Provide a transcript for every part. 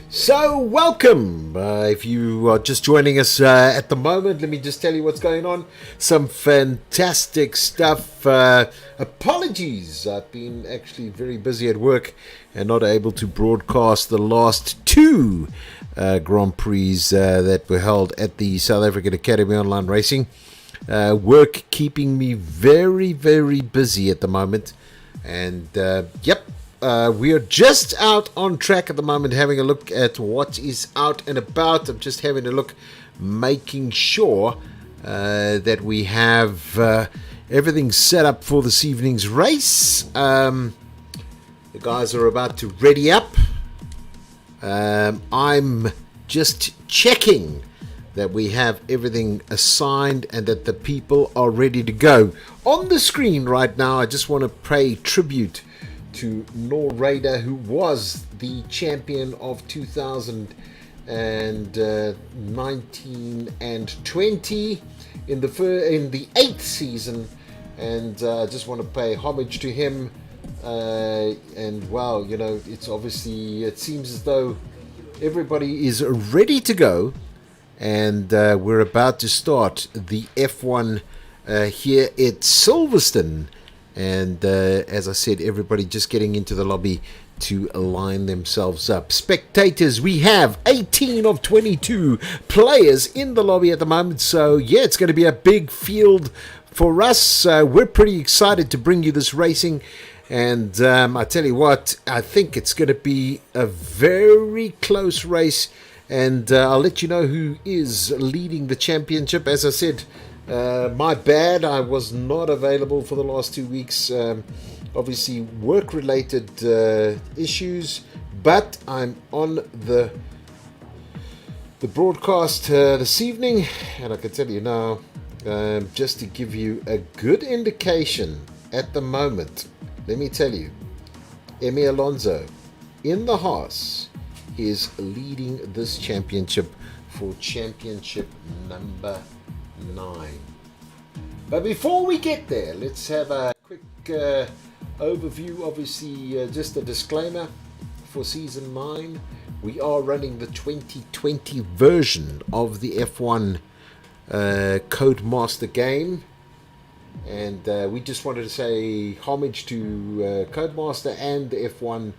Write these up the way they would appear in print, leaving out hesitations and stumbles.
So, welcome. If you are just joining us at the moment, let me just tell you what's going on. Some fantastic stuff. Apologies, I've been actually very busy at work and not able to broadcast the last two Grand Prix that were held at the South African Academy Online Racing. Work keeping me very, very busy at the moment. And, we are just out on track at the moment, having a look at what is out and about. I'm just having a look, making sure that we have everything set up for this evening's race. The guys are about to ready up. I'm just checking that we have everything assigned and that the people are ready to go. On the screen right now, I just want to pay tribute to Nor Raider, who was the champion of 2019 and 20 in the 8th season, and I just want to pay homage to him. And wow, you know, it's obviously, it seems as though everybody is ready to go, and we're about to start the F1 here at Silverstone. And as I said, everybody just getting into the lobby to line themselves up. Spectators, we have 18 of 22 players in the lobby at the moment. So, yeah, it's going to be a big field for us. We're pretty excited to bring you this racing. And I tell you what, I think it's going to be a very close race. And I'll let you know who is leading the championship. As I said, my bad, I was not available for the last 2 weeks, obviously work-related issues, but I'm on the broadcast this evening, and I can tell you now, just to give you a good indication at the moment, let me tell you, Emi Alonso in the Haas is leading this championship for championship number 9. But before we get there, let's have a quick overview. Obviously, just a disclaimer for season 9. We are running the 2020 version of the F1 Codemaster game, and we just wanted to say homage to Codemaster and the F1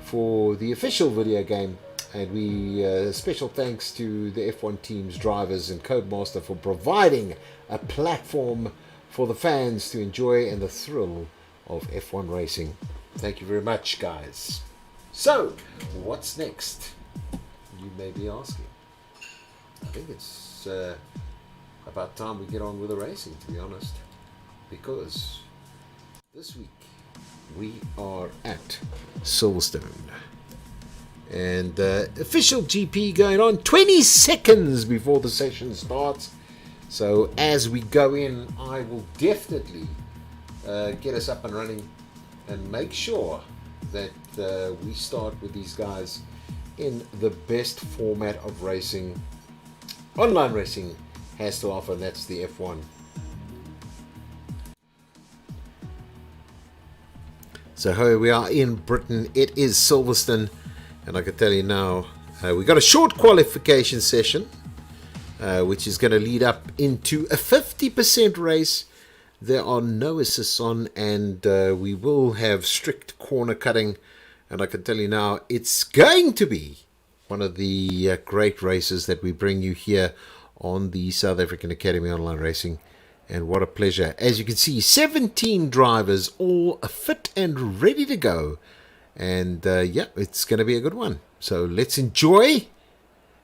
for the official video game. And we special thanks to the F1 team's drivers and Codemaster for providing a platform for the fans to enjoy and the thrill of F1 racing. Thank you very much, guys. So, what's next? You may be asking. I think it's about time we get on with the racing, to be honest. Because this week we are at Silverstone. And official GP going on 20 seconds before the session starts. So as we go in, I will definitely get us up and running and make sure that we start with these guys in the best format of racing online racing has to offer, and that's the F1. So here we are in Britain. It is Silverstone. And I can tell you now, we've got a short qualification session, which is going to lead up into a 50% race. There are no assists on, and we will have strict corner cutting. And I can tell you now, it's going to be one of the great races that we bring you here on the South African Academy Online Racing. And what a pleasure. As you can see, 17 drivers, all fit and ready to go. And yeah, it's going to be a good one. So let's enjoy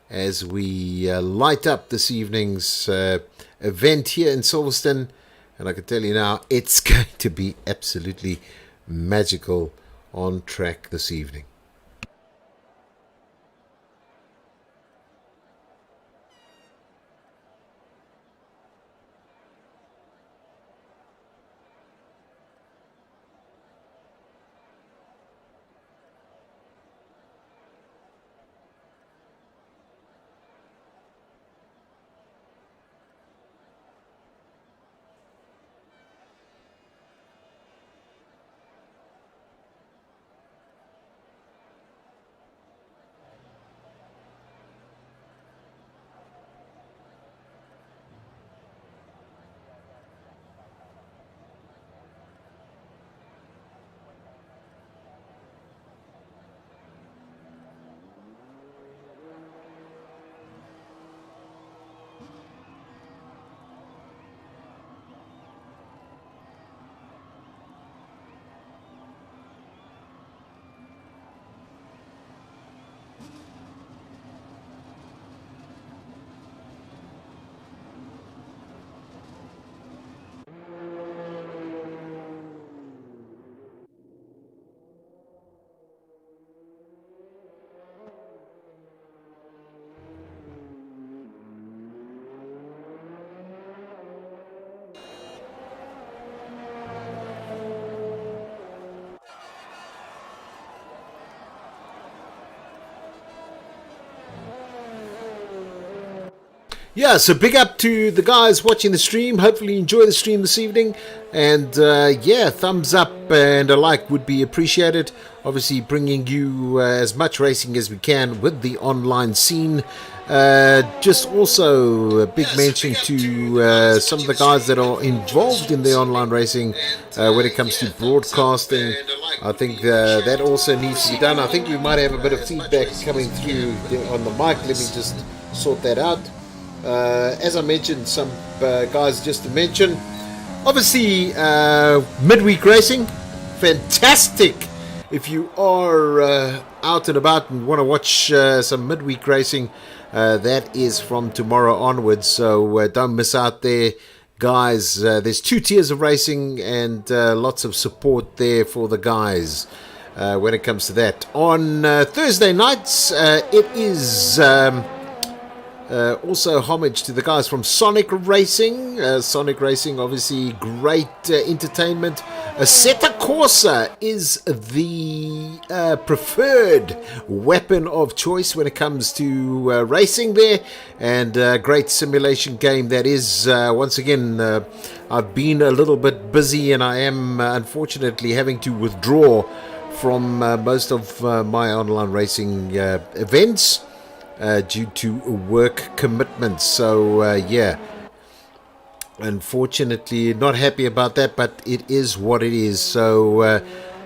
as we light up this evening's event here in Silverstone. And I can tell you now, it's going to be absolutely magical on track this evening. Yeah, so big up to the guys watching the stream. Hopefully you enjoy the stream this evening. And yeah, thumbs up and a like would be appreciated. Obviously bringing you as much racing as we can with the online scene. Just also a big mention to some of the guys that are involved in the online racing when it comes to broadcasting. I think that also needs to be done. I think we might have a bit of feedback coming through on the mic. Let me just sort that out. As I mentioned, some guys just to mention, obviously midweek racing, fantastic. If you are out and about and want to watch some midweek racing, that is from tomorrow onwards, so don't miss out there, guys. There's 2 tiers of racing and lots of support there for the guys when it comes to that. On Thursday nights, it is also homage to the guys from Sonic Racing. Sonic Racing, obviously great entertainment. Assetto Corsa is the preferred weapon of choice when it comes to racing there, and great simulation game that is. Once again, I've been a little bit busy and I am unfortunately having to withdraw from most of my online racing events due to work commitments. So yeah, unfortunately not happy about that, but it is what it is. So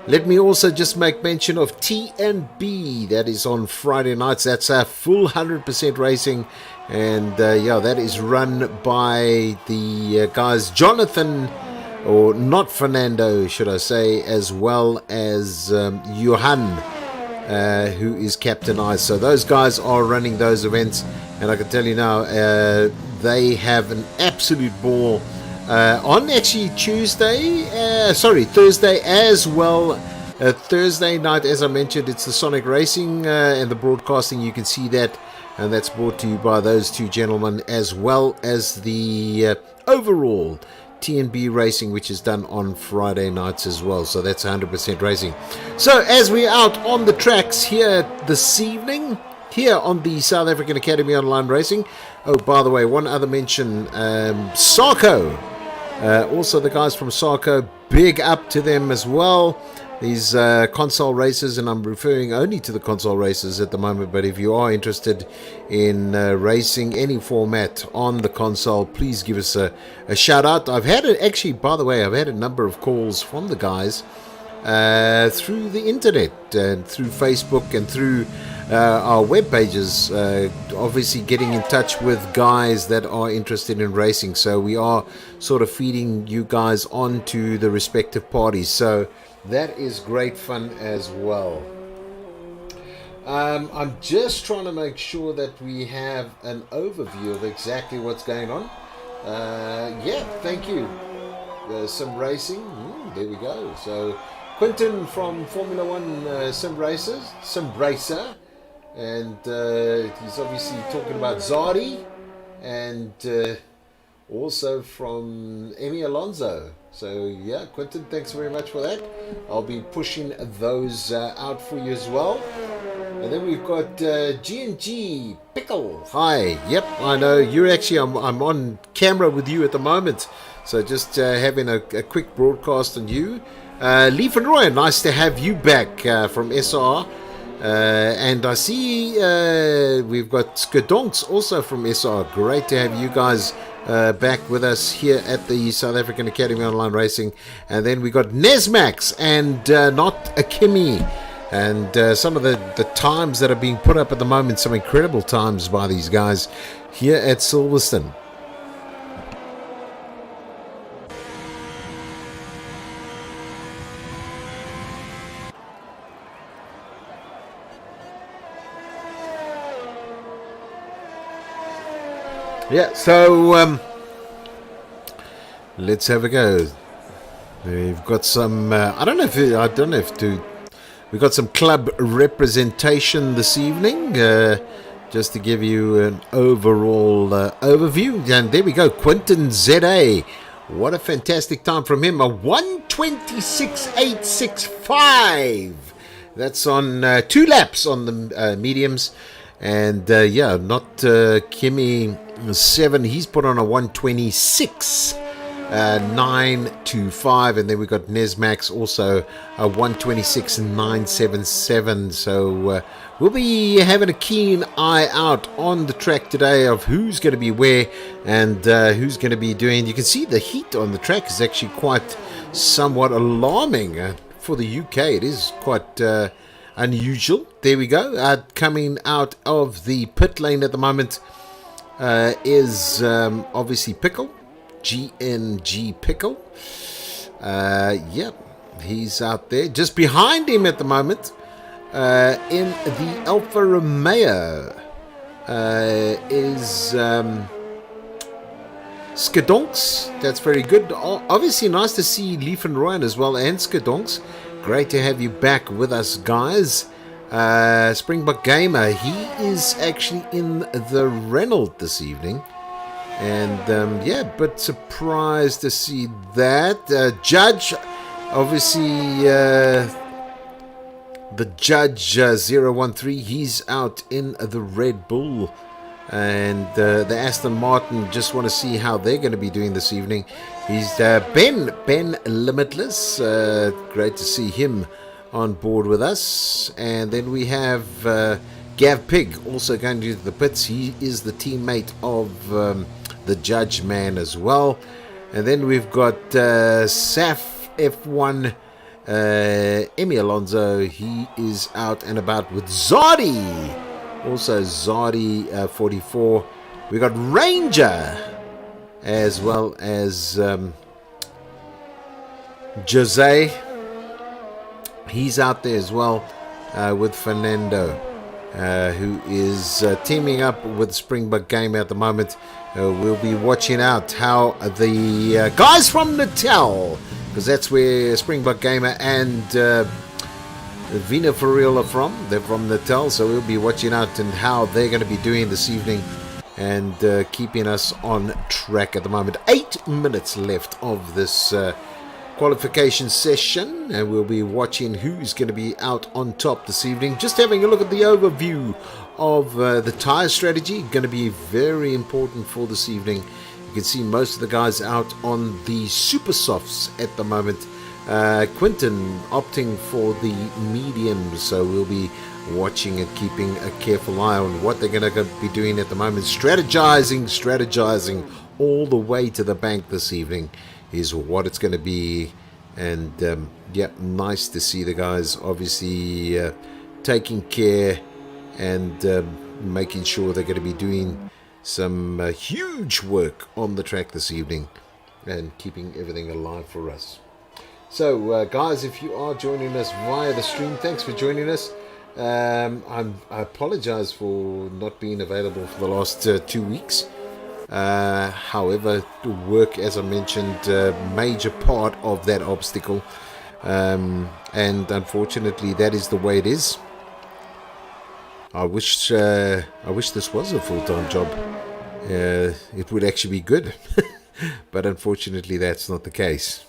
let me also just make mention of TNB. That is on Friday nights. That's a full 100% racing, and yeah, that is run by the guys Jonathan, or not Fernando should I say, as well as Johan, who is Captain Ice. So those guys are running those events, and I can tell you now, they have an absolute ball on actually Thursday as well. Thursday night, as I mentioned, it's the Sonic Racing and the broadcasting. You can see that, and that's brought to you by those 2 gentlemen, as well as the overall TNB racing, which is done on Friday nights as well. So that's 100% racing. So as we're out on the tracks here this evening, here on the South African Academy Online Racing. Oh, by the way, one other mention, SAAOLR, also the guys from SAAOLR, big up to them as well. These console races, and I'm referring only to the console races at the moment, but if you are interested in racing any format on the console, please give us a shout out. I've had actually, by the way, I've had a number of calls from the guys through the internet and through Facebook and through our web pages, obviously getting in touch with guys that are interested in racing. So we are sort of feeding you guys on to the respective parties. So that is great fun as well. I'm just trying to make sure that we have an overview of exactly what's going on. Yeah, thank you. Sim Racing, there we go. So Quinton from Formula One Sim Racer, and he's obviously talking about Zari, and also from Emmy Alonso. So yeah, Quinton, thanks very much for that. I'll be pushing those out for you as well. And then we've got G&G Pickle. Hi. Yep, I know you're actually, I'm on camera with you at the moment, so just having a quick broadcast on you. Lee Van Roy, nice to have you back from SR. And I see we've got Skadonks also from SR. Great to have you guys back with us here at the South African Academy Online Racing. And then we got Nesmax and not Akimi. And some of the times that are being put up at the moment, some incredible times by these guys here at Silverstone. Yeah, so let's have a go. We've got some. I don't know if we've got some club representation this evening, just to give you an overall overview. And there we go, Quinton ZA. What a fantastic time from him! A 1:26.865. That's on 2 laps on the mediums. And yeah, not Kimi 7. He's put on a 126. 925, and then we got Nesmax also a 126.977. So we'll be having a keen eye out on the track today of who's going to be where and who's going to be doing. You can see the heat on the track is actually quite somewhat alarming for the UK. It is quite unusual. There we go. Coming out of the pit lane at the moment is obviously Pickle. GNG Pickle. Yep, he's out there. Just behind him at the moment in the Alfa Romeo is Skadonks. That's very good. Obviously nice to see Leaf and Ryan as well, and Skadonks. Great to have you back with us, guys. Springbok Gamer, he is actually in the Renault this evening. And yeah, but surprised to see that. Judge, obviously, the Judge 013, he's out in the Red Bull. And the Aston Martin, just want to see how they're going to be doing this evening. He's Ben Limitless. Great to see him on board with us. And then we have Gav Pig also going to the pits. He is the teammate of the Judge man as well. And then we've got Saf F1 Emmy Alonso. He is out and about with Zardi, also Zardi 44. We got Ranger as well as Jose. He's out there as well with Fernando, who is teaming up with Springbok Game at the moment. We'll be watching out how the guys from Natal, because that's where Springbok Gamer and Vina for real are from. They're from Natal, so we'll be watching out and how they're going to be doing this evening and keeping us on track at the moment. 8 minutes left of this qualification session, and we'll be watching who's going to be out on top this evening. Just having a look at the overview of the tyre strategy, going to be very important for this evening. You can see most of the guys out on the super softs at the moment. Quinton opting for the mediums, so we'll be watching and keeping a careful eye on what they're going to be doing at the moment. Strategizing all the way to the bank this evening is what it's going to be. And yeah, nice to see the guys obviously taking care and making sure they're going to be doing some huge work on the track this evening and keeping everything alive for us. So guys, if you are joining us via the stream, thanks for joining us. I apologize for not being available for the last 2 weeks. However, work, as I mentioned, major part of that obstacle, and unfortunately that is the way it is. I wish this was a full-time job. It would actually be good, but unfortunately that's not the case.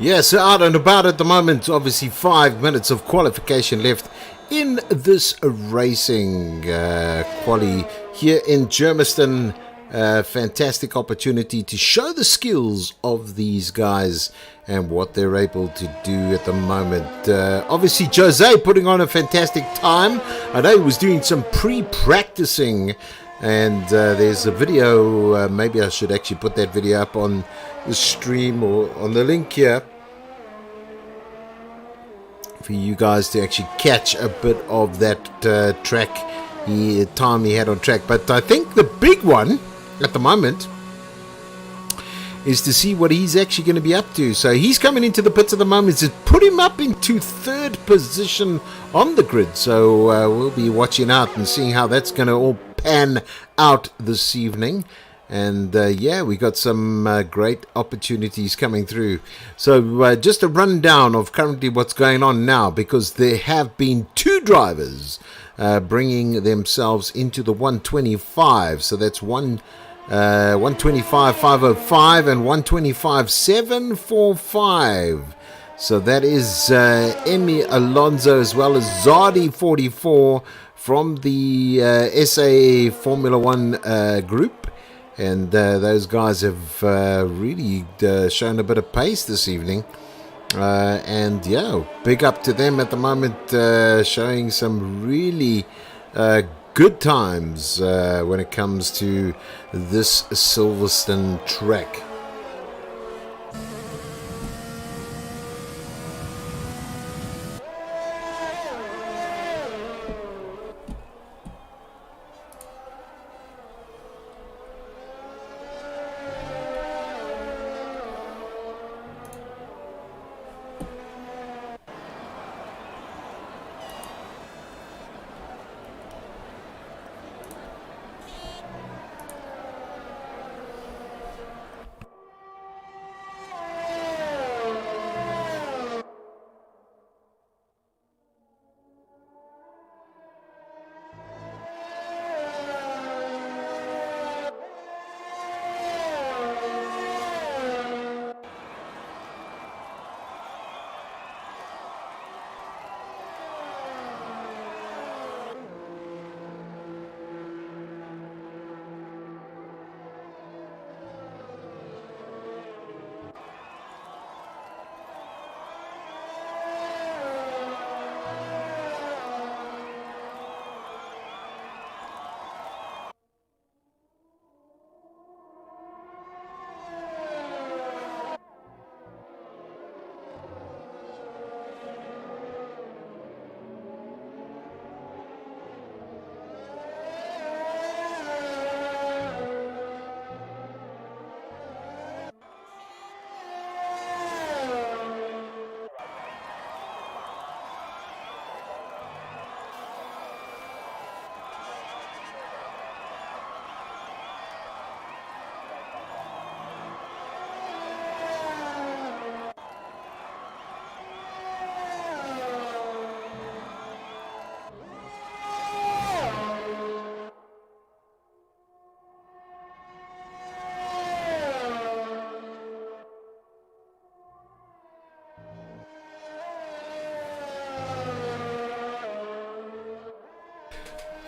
Yes, out and about at the moment. Obviously, 5 minutes of qualification left in this racing quali here in Germiston. Fantastic opportunity to show the skills of these guys and what they're able to do at the moment. Obviously, Jose putting on a fantastic time. I know he was doing some pre-practicing, and there's a video. Maybe I should actually put that video up on the stream or on the link here for you guys to actually catch a bit of that time he had on track. But I think the big one at the moment is to see what he's actually going to be up to. So he's coming into the pits at the moment. It's put him up into third position on the grid. So we'll be watching out and seeing how that's going to all pan out this evening. And yeah, we got some great opportunities coming through. So just a rundown of currently what's going on now, because there have been two drivers bringing themselves into the 125. So that's 125.505 and 125.745. So that is Emmy Alonso as well as Zardi 44 from the SA Formula One group. And those guys have really shown a bit of pace this evening. And yeah, big up to them at the moment, showing some really good times when it comes to this Silverstone track.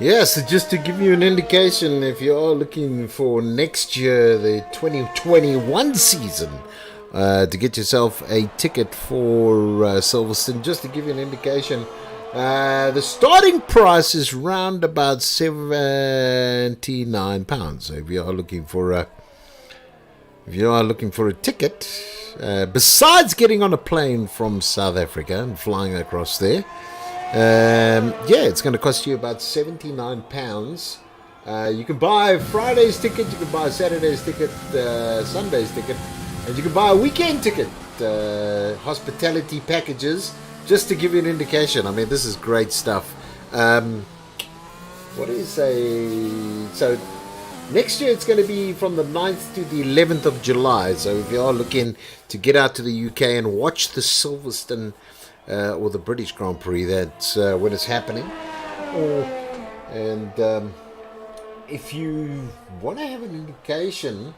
Yes, so just to give you an indication, if you are looking for next year, the 2021 season, to get yourself a ticket for Silverstone, just to give you an indication, the starting price is round about £79. So if you are looking for a ticket, besides getting on a plane from South Africa and flying across there, yeah, it's going to cost you about £79. You can buy Friday's ticket, you can buy Saturday's ticket, Sunday's ticket, and you can buy a weekend ticket, hospitality packages, just to give you an indication. I mean, this is great stuff. What do you say? So next year it's going to be from the 9th to the 11th of July. So if you are looking to get out to the UK and watch the Silverstone or the British Grand Prix, that's when it's happening. And if you want to have an indication,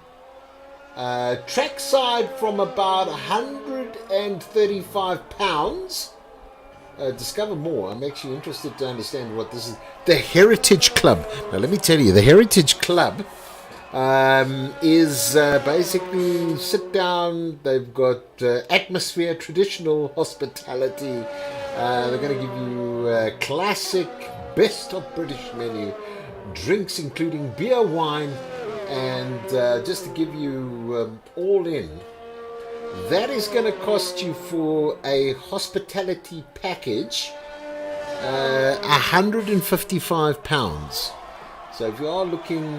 trackside from about 150 £135. Discover more. I'm actually interested to understand what this is. The Heritage Club. Now, let me tell you, the Heritage Club is basically sit down. They've got atmosphere, traditional hospitality. They're going to give you a classic, best of British menu, drinks including beer, wine, and just to give you all in. That is going to cost you for a hospitality package £155. So if you are looking,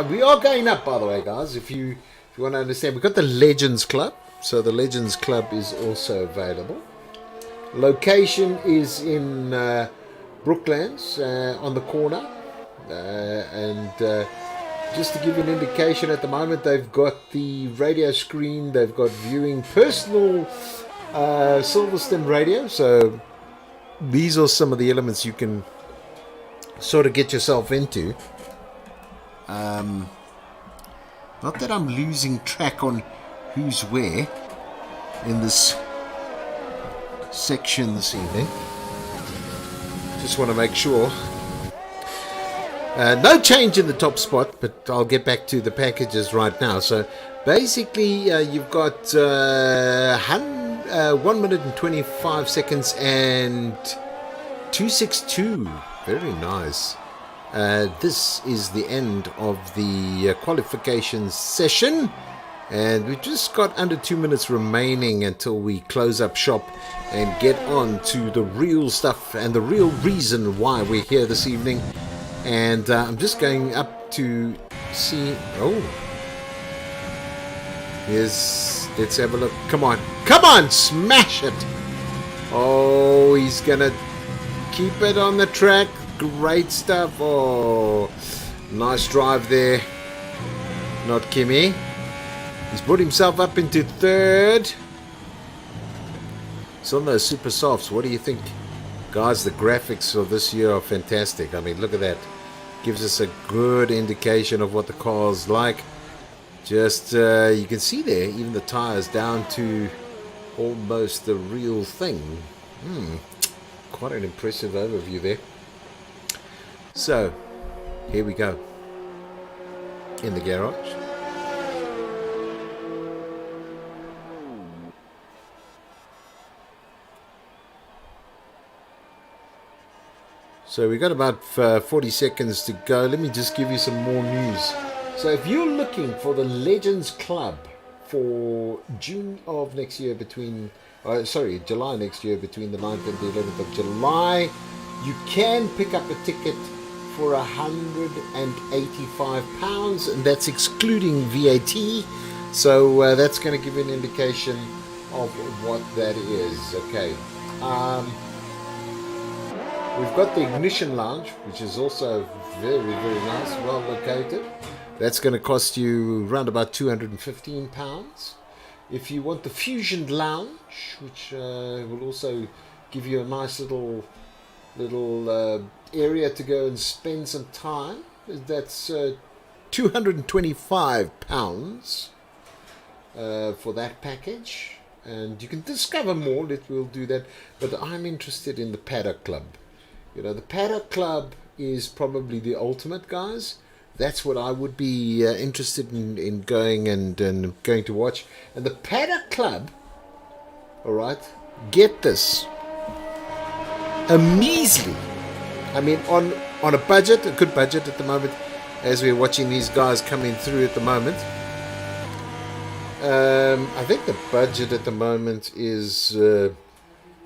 we are going up, by the way, guys. If you want to understand, we've got the Legends Club. So the Legends Club is also available. Location is in Brooklands on the corner, and just to give you an indication, at the moment they've got the radio screen, they've got viewing personal Silverstone radio. So these are some of the elements you can sort of get yourself into. Not that I'm losing track on who's where in this section this evening. Just want to make sure. No change in the top spot, but I'll get back to the packages right now. So basically you've got 1 minute and 25 seconds and 262. Very nice. This is the end of the qualification session, and we've just got under 2 minutes remaining until we close up shop and get on to the real stuff and the real reason why we're here this evening. And I'm just going up to see. Oh, yes, let's have a look. Come on, smash it. Oh, he's gonna keep it on the track. Great stuff. Oh, nice drive there. Not Kimmy. He's put himself up into third. It's on those super softs. What do you think, guys? The graphics of this year are fantastic. I mean, look at that. Gives us a good indication of what the car's like. Just you can see there, even the tires down to almost the real thing. Quite an impressive overview there. So here we go in the garage. So we've got about 40 seconds to go. Let me just give you some more news. So if you're looking for the Legends Club for June of next year July next year, between the 9th and the 11th of July, you can pick up a ticket for £185, and that's excluding VAT. So that's going to give you an indication of what that is. Okay. We've got the Ignition Lounge, which is also very, very nice, well located. That's going to cost you around about £215. If you want the Fusion Lounge, which will also give you a nice little area to go and spend some time, that's £225 for that package. And you can discover more, we'll do that. But I'm interested in the Paddock Club. You know, the Paddock Club is probably the ultimate, guys. That's what I would be interested in going and going to watch. And the Paddock Club, all right, get this, a measly, I mean, on a budget, a good budget at the moment, as we're watching these guys coming through at the moment. I think the budget at the moment is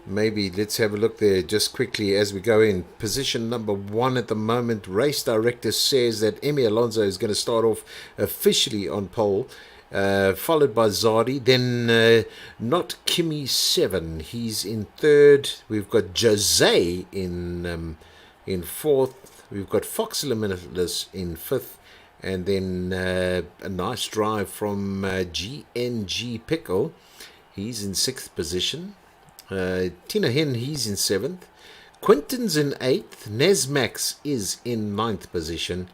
maybe, let's have a look there just quickly as we go in. Position number 1 at the moment, race director says that Emi Alonso is going to start off officially on pole, followed by Zardi, then not Kimi 7, he's in 3rd. We've got Jose in 4th. We've got Fox Limitless in 5th, and then a nice drive from GNG Pickle, he's in 6th position. Tina Hen, he's in 7th. Quinton's in 8th. Nesmax is in 9th position.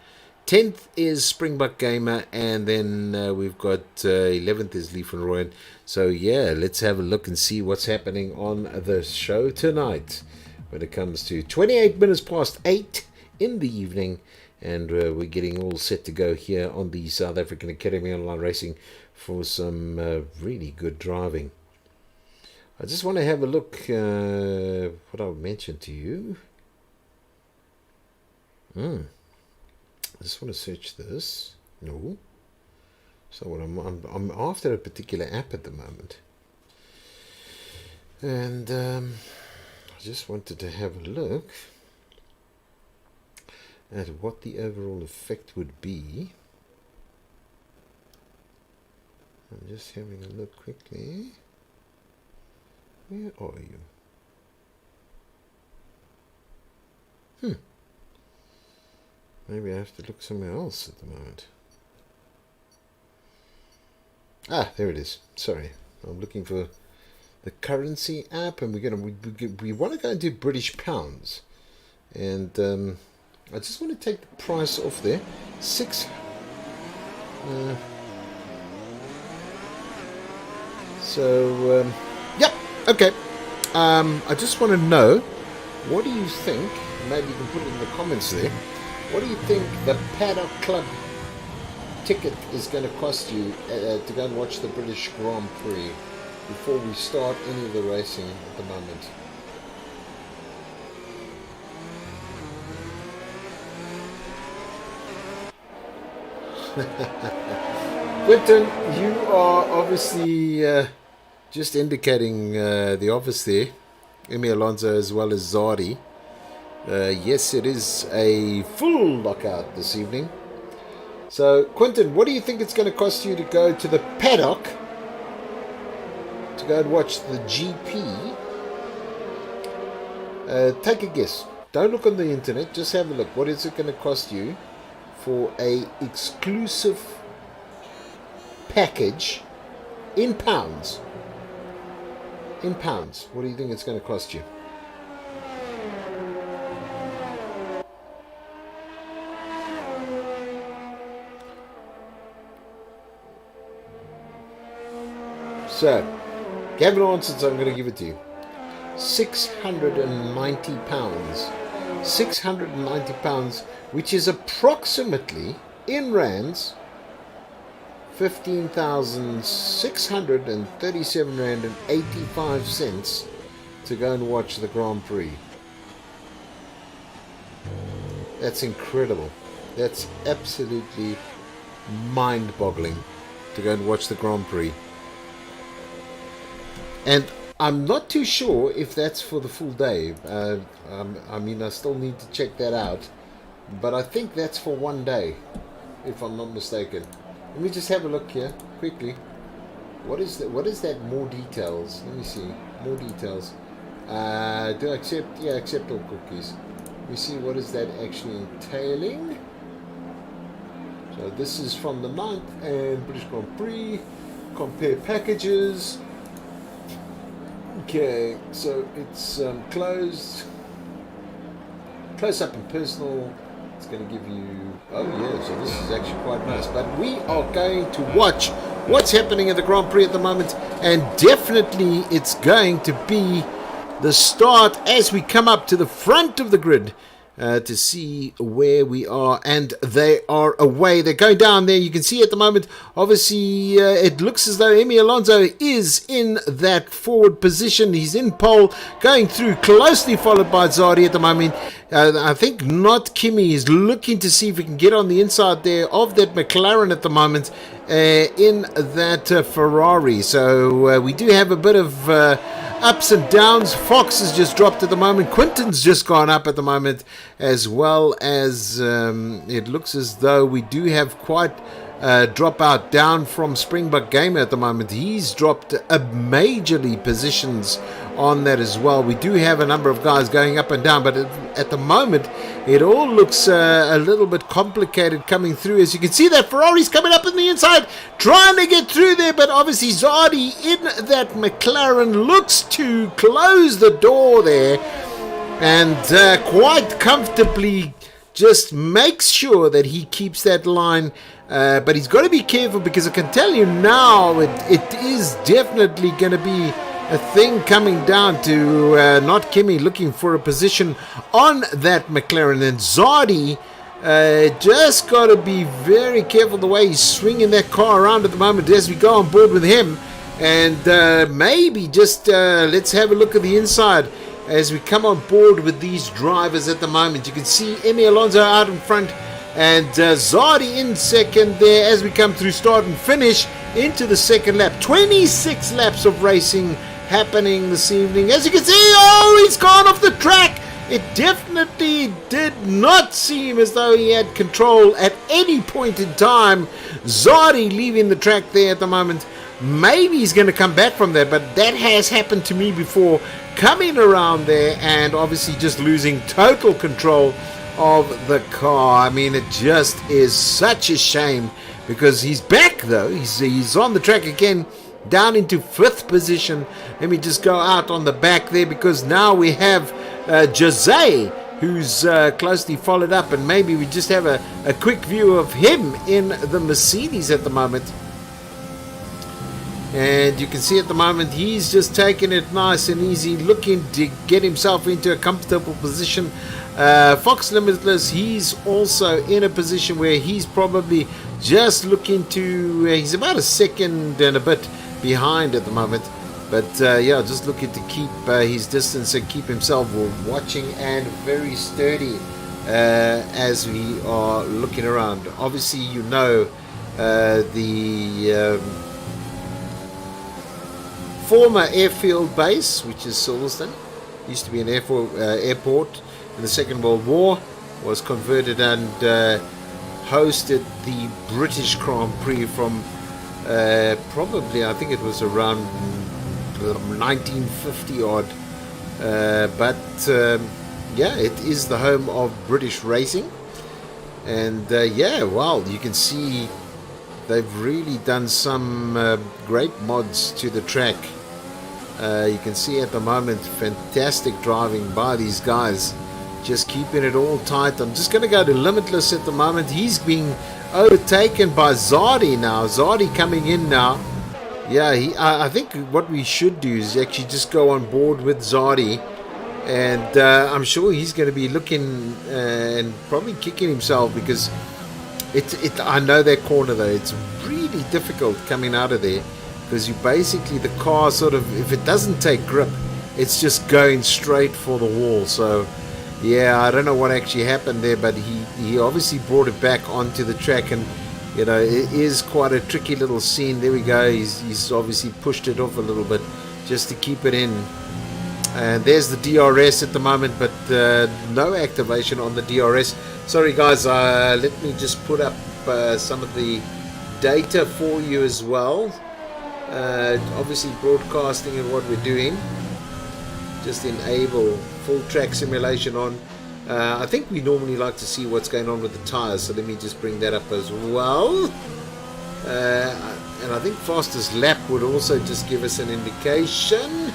10th is Springbok Gamer, and then we've got 11th is Leaf and Royan. So yeah, let's have a look and see what's happening on the show tonight when it comes to 28 minutes past 8 in the evening, and we're getting all set to go here on the South African Academy Online Racing for some really good driving. I just want to have a look what I'll mention to you. I just want to search this. No. So what I'm after a particular app at the moment, and I just wanted to have a look at what the overall effect would be. I'm just having a look quickly. Where are you? Maybe I have to look somewhere else at the moment. Ah, there it is. Sorry, I'm looking for the currency app, and we want to go into British pounds, and I just want to take the price off there. Yep, okay. I just want to know, what do you think? Maybe you can put it in the comments there. What do you think the Paddock Club ticket is going to cost you to go and watch the British Grand Prix before we start any of the racing at the moment? Quinton, you are obviously just indicating the obvious there. Emi Alonso as well as Zardi. Yes, it is a full lockout this evening. So, Quinton, what do you think it's going to cost you to go to the paddock to go and watch the GP? Take a guess. Don't look on the internet. Just have a look. What is it going to cost you for a exclusive package in pounds? In pounds. What do you think it's going to cost you? So, Gavin answers, I'm going to give it to you. £690. £690, which is approximately, in rands, 15,637 rand and 85 cents to go and watch the Grand Prix. That's incredible. That's absolutely mind-boggling to go and watch the Grand Prix. And I'm not too sure if that's for the full day. I mean, I still need to check that out. But I think that's for one day, if I'm not mistaken. Let me just have a look here, quickly. What is that? More details. Let me see. More details. Do I accept? Yeah, accept all cookies. Let me see, what is that actually entailing? So this is from the 9th and British Grand Prix. Compare packages. Okay, so it's closed. Close up and personal. It's going to give you... Oh yeah, so this is actually quite nice. But we are going to watch what's happening at the Grand Prix at the moment, and definitely it's going to be the start as we come up to the front of the grid to see where we are. And they are away. They're going down there. You can see at the moment, obviously, it looks as though Emi Alonso is in that forward position. He's in pole, going through, closely followed by Zardi at the moment. I think not Kimi is looking to see if we can get on the inside there of that McLaren at the moment in that Ferrari. So we do have a bit of ups and downs. Fox has just dropped at the moment. Quinton's just gone up at the moment, as well as it looks as though we do have quite a dropout down from Springbok Gamer at the moment. He's dropped majorly positions on that as well. We do have a number of guys going up and down, but at the moment it all looks a little bit complicated coming through. As you can see, that Ferrari's coming up in the inside, trying to get through there, but obviously Zardi in that McLaren looks to close the door there and quite comfortably just makes sure that he keeps that line. But he's got to be careful, because I can tell you now it is definitely going to be a thing coming down to not Kimi looking for a position on that McLaren. And Zardi just got to be very careful the way he's swinging that car around at the moment as we go on board with him. And maybe just let's have a look at the inside as we come on board with these drivers at the moment. You can see Emi Alonso out in front, and Zardi in second there as we come through start and finish into the second lap. 26 laps of racing happening this evening. As you can see, oh, he's gone off the track. It definitely did not seem as though he had control at any point in time. Zardi leaving the track there at the moment. Maybe he's going to come back from there, but that has happened to me before, coming around there and obviously just losing total control of the car. I mean, it just is such a shame, because he's back though. He's on the track again, down into 5th position. Let me just go out on the back there, because now we have Jose, who's closely followed up, and maybe we just have a quick view of him in the Mercedes at the moment. And you can see at the moment he's just taking it nice and easy, looking to get himself into a comfortable position. Fox Limitless, he's also in a position where he's probably just looking to, he's about a second and a bit behind at the moment. But yeah, just looking to keep his distance and keep himself watching and very sturdy as we are looking around. Obviously, you know, the former airfield base, which is Silverstone, used to be an airport in the Second World War, was converted and hosted the British Grand Prix from probably, I think it was around 1950 odd, but yeah, it is the home of British racing. And yeah, well, you can see they've really done some great mods to the track. You can see at the moment fantastic driving by these guys, just keeping it all tight. I'm just going to go to Limitless at the moment. He's being overtaken by Zardi now. Zardi coming in now. Yeah, I think what we should do is actually just go on board with Zardi, and I'm sure he's going to be looking and probably kicking himself, because I know that corner though, it's really difficult coming out of there, because you basically, the car sort of, if it doesn't take grip, it's just going straight for the wall. So yeah, I don't know what actually happened there, but he obviously brought it back onto the track, and you know, it is quite a tricky little scene. There we go, he's obviously pushed it off a little bit just to keep it in. And there's the DRS at the moment, but no activation on the DRS. Sorry guys, let me just put up some of the data for you as well. Obviously broadcasting and what we're doing. Just enable full track simulation on. I think we normally like to see what's going on with the tires, so let me just bring that up as well. And I think fastest lap would also just give us an indication.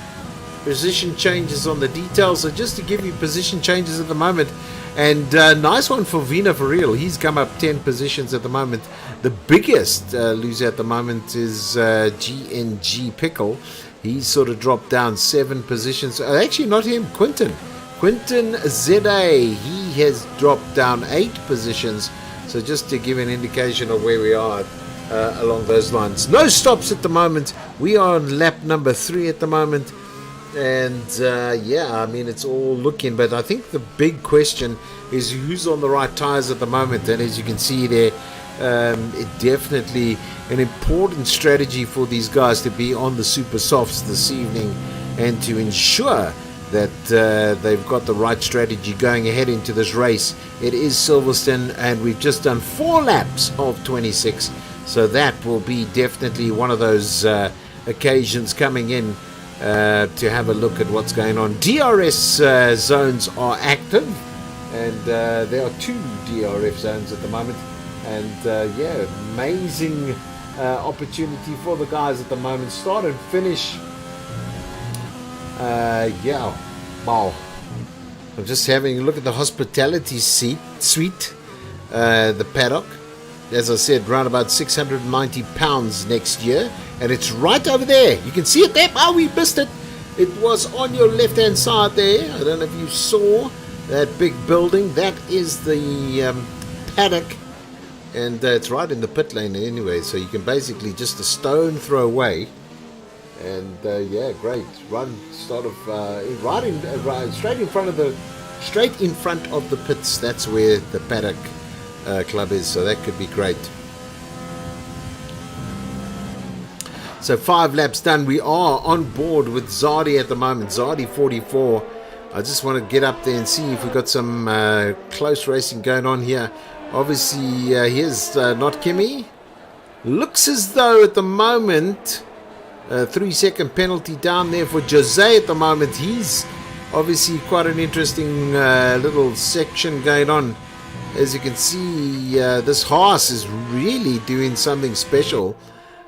Position changes on the details, so just to give you position changes at the moment. And nice one for Vina for real. He's come up 10 positions at the moment. The biggest loser at the moment is GNG Pickle. He's sort of dropped down 7 positions. Actually, not him, Quinton ZA. He has dropped down 8 positions. So just to give an indication of where we are along those lines. No stops at the moment. We are on lap number 3 at the moment. And yeah, I mean, it's all looking, but I think the big question is who's on the right tires at the moment. And as you can see there, it definitely an important strategy for these guys to be on the super softs this evening, and to ensure that they've got the right strategy going ahead into this race. It is Silverstone, and we've just done 4 laps of 26, so that will be definitely one of those occasions coming in to have a look at what's going on. DRS zones are active, and there are 2 DRF zones at the moment. And yeah, amazing opportunity for the guys at the moment. Start and finish. Yeah, wow. I'm just having a look at the hospitality suite, the paddock. As I said, around about £690 next year, and it's right over there. You can see it there. Oh, we missed it. It was on your left-hand side there. I don't know if you saw that big building. That is the paddock, and it's right in the pit lane anyway. So you can basically just a stone throw away. And yeah, great run, sort of straight in front of the pits. That's where the paddock club is, so that could be great. So 5 laps done. We are on board with Zadi at the moment. Zadi 44. I just want to get up there and see if we've got some close racing going on here. Obviously, here's not Kimmy. Looks as though at the moment 3-second penalty down there for Jose at the moment. He's obviously quite an interesting little section going on. As you can see, this horse is really doing something special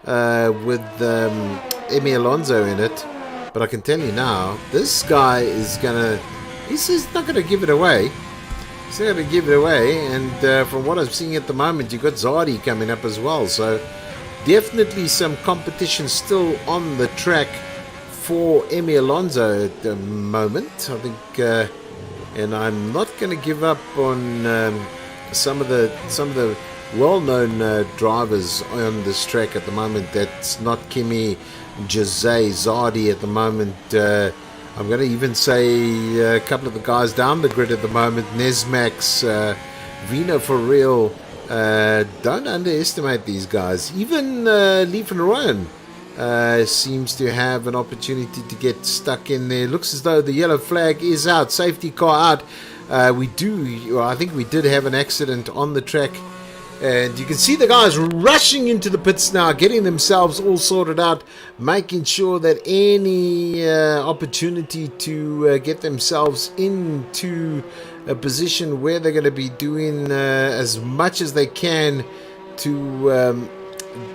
with Emi Alonso in it. But I can tell you now, this guy is he's not gonna give it away. He's not gonna give it away. And from what I'm seeing at the moment, you've got Zadi coming up as well. So definitely some competition still on the track for Emi Alonso at the moment. I think, and I'm not going to give up on some of the well-known drivers on this track at the moment. That's not Kimi, Jose, Zadi at the moment. I'm going to even say a couple of the guys down the grid at the moment. Nesmax, Vino for real. Don't underestimate these guys. Even Lee van Rooyen seems to have an opportunity to get stuck in there. Looks as though the yellow flag is out. Safety car out. I think we did have an accident on the track. And you can see the guys rushing into the pits now, getting themselves all sorted out, making sure that any opportunity to get themselves into a position where they're going to be doing as much as they can to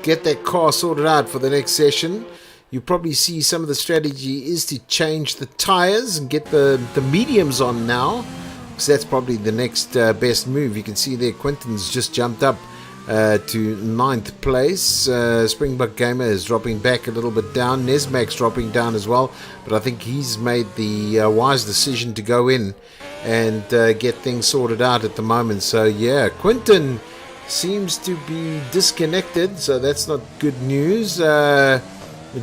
get their car sorted out for the next session. You probably see some of the strategy is to change the tires and get the mediums on now, because that's probably the next best move. You can see there Quinton's just jumped up to 9th place. Springbok Gamer is dropping back a little bit down. Nesmax dropping down as well, but I think he's made the wise decision to go in and get things sorted out at the moment. So yeah, Quinton seems to be disconnected, so that's not good news.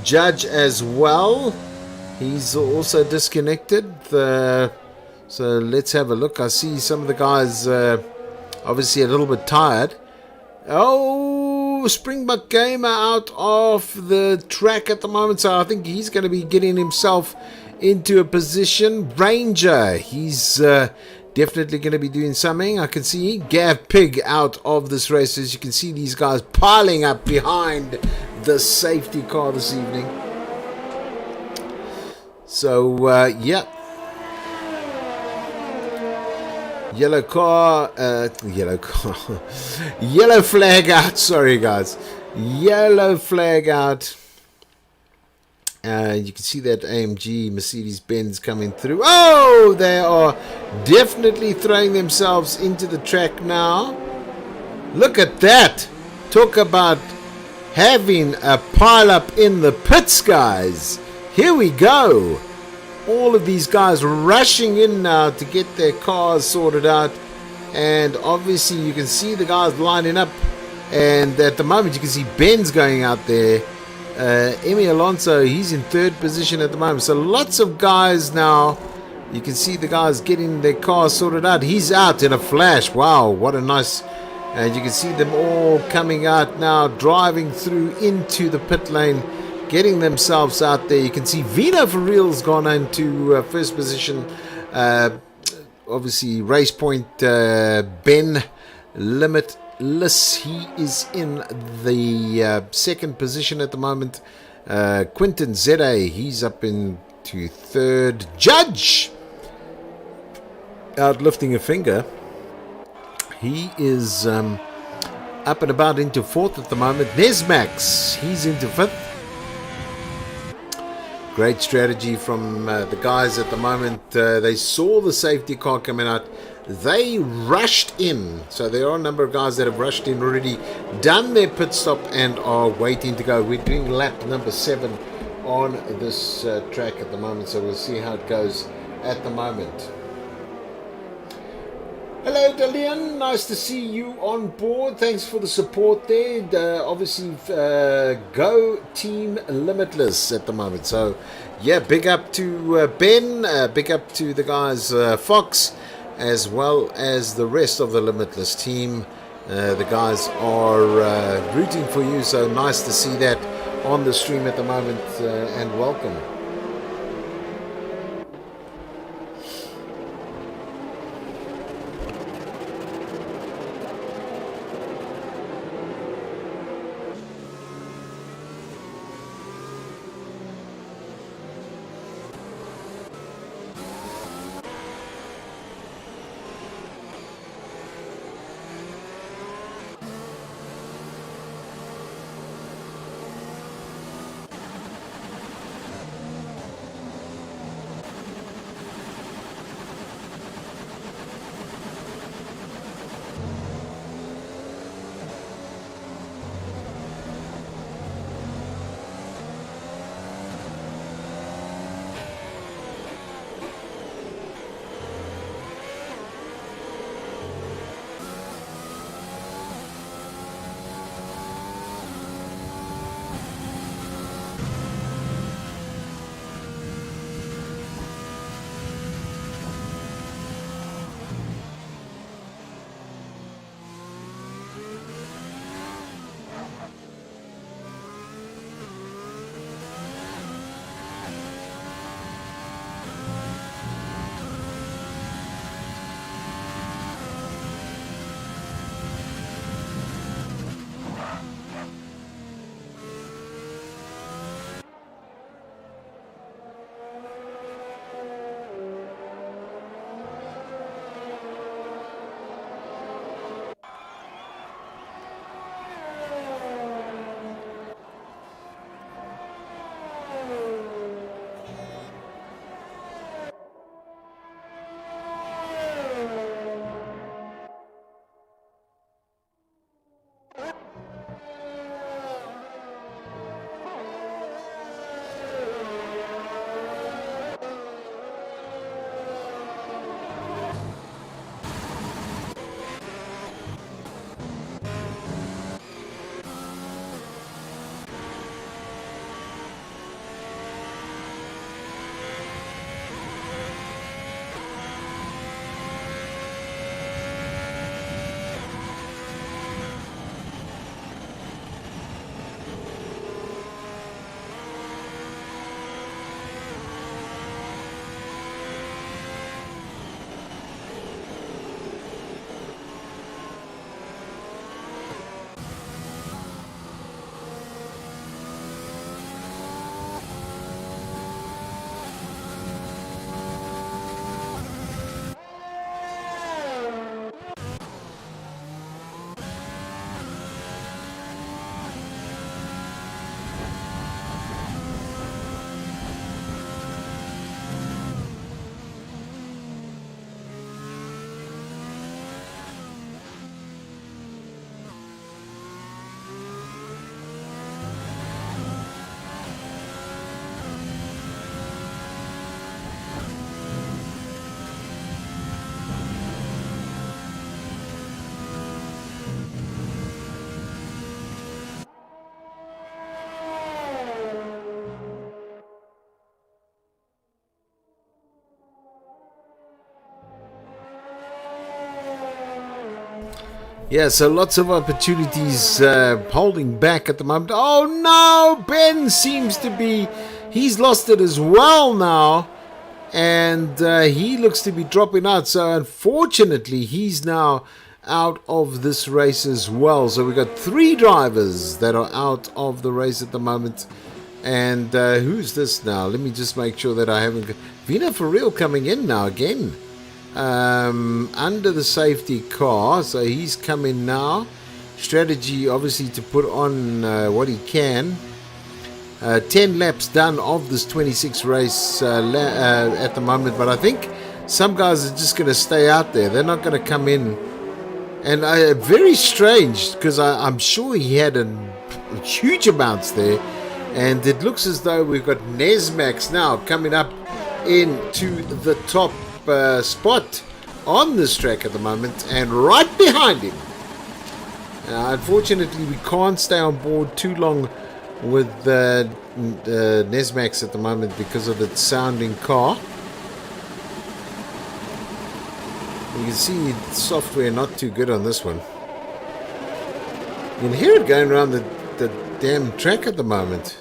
Judge as well, he's also disconnected. So let's have a look. I see some of the guys obviously a little bit tired. Oh, Springbok Gamer out of the track at the moment, so I think he's going to be getting himself into a position. Ranger, he's definitely going to be doing something. I can see Gav Pig out of this race. As you can see, these guys piling up behind the safety car this evening. So yeah, yellow flag out. Sorry guys, yellow flag out. You can see that AMG Mercedes-Benz coming through. Oh, they are definitely throwing themselves into the track now. Look at that. Talk about having a pile up in the pits, guys. Here we go. All of these guys rushing in now to get their cars sorted out. And obviously you can see the guys lining up. And at the moment you can see Ben's going out there. Emi Alonso, he's in 3rd position at the moment. So lots of guys now. You can see the guys getting their cars sorted out. He's out in a flash. Wow, what a nice... And you can see them all coming out now, driving through into the pit lane, getting themselves out there. You can see Vino for real's gone into 1st position. Obviously, race point Ben Limitless, he is in the 2nd position at the moment. Quinton ZA, he's up into 3rd. Judge, out lifting a finger. He is up and about into 4th at the moment. Nesmax, he's into 5th. Great strategy from the guys at the moment. They saw the safety car coming out. They rushed in. So there are a number of guys that have rushed in already, done their pit stop, and are waiting to go. We're doing lap number 7 on this track at the moment, so we'll see how it goes at the moment. Hello Dalian, nice to see you on board. Thanks for the support there. Obviously go Team Limitless at the moment. So yeah, big up to Ben, big up to the guys Fox, as well as the rest of the Limitless team. The guys are rooting for you, so nice to see that on the stream at the moment, and welcome. Yeah, so lots of opportunities holding back at the moment. Oh no, Ben seems to be, he's lost it as well now, and he looks to be dropping out. So unfortunately, he's now out of this race as well. So we've got 3 drivers that are out of the race at the moment. And who's this now? Let me just make sure that I haven't... Vina for real coming in now again. Under the safety car, so he's coming now. Strategy obviously to put on what he can. 10 laps done of this 26 race at the moment, but I think some guys are just going to stay out there. They're not going to come in. And very strange, because I'm sure he had a huge amounts there. And it looks as though we've got Nesmax now coming up into the top spot on this track at the moment, and right behind him. Unfortunately, we can't stay on board too long with Nesmax at the moment because of its sounding car. You can see the software not too good on this one. You can hear it going around the damn track at the moment.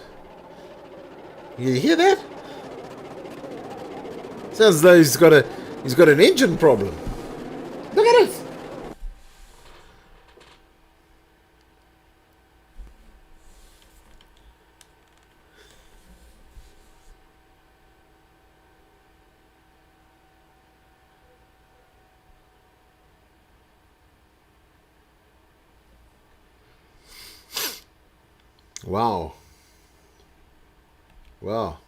You hear that? Sounds as though he's got an engine problem. Look at it. Wow. Wow.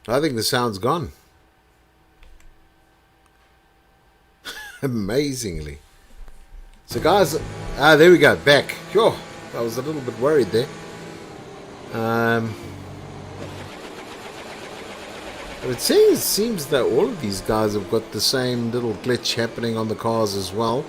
I think the sound's gone. Amazingly. So guys, there we go, back. Sure, I was a little bit worried there. But it seems that all of these guys have got the same little glitch happening on the cars as well.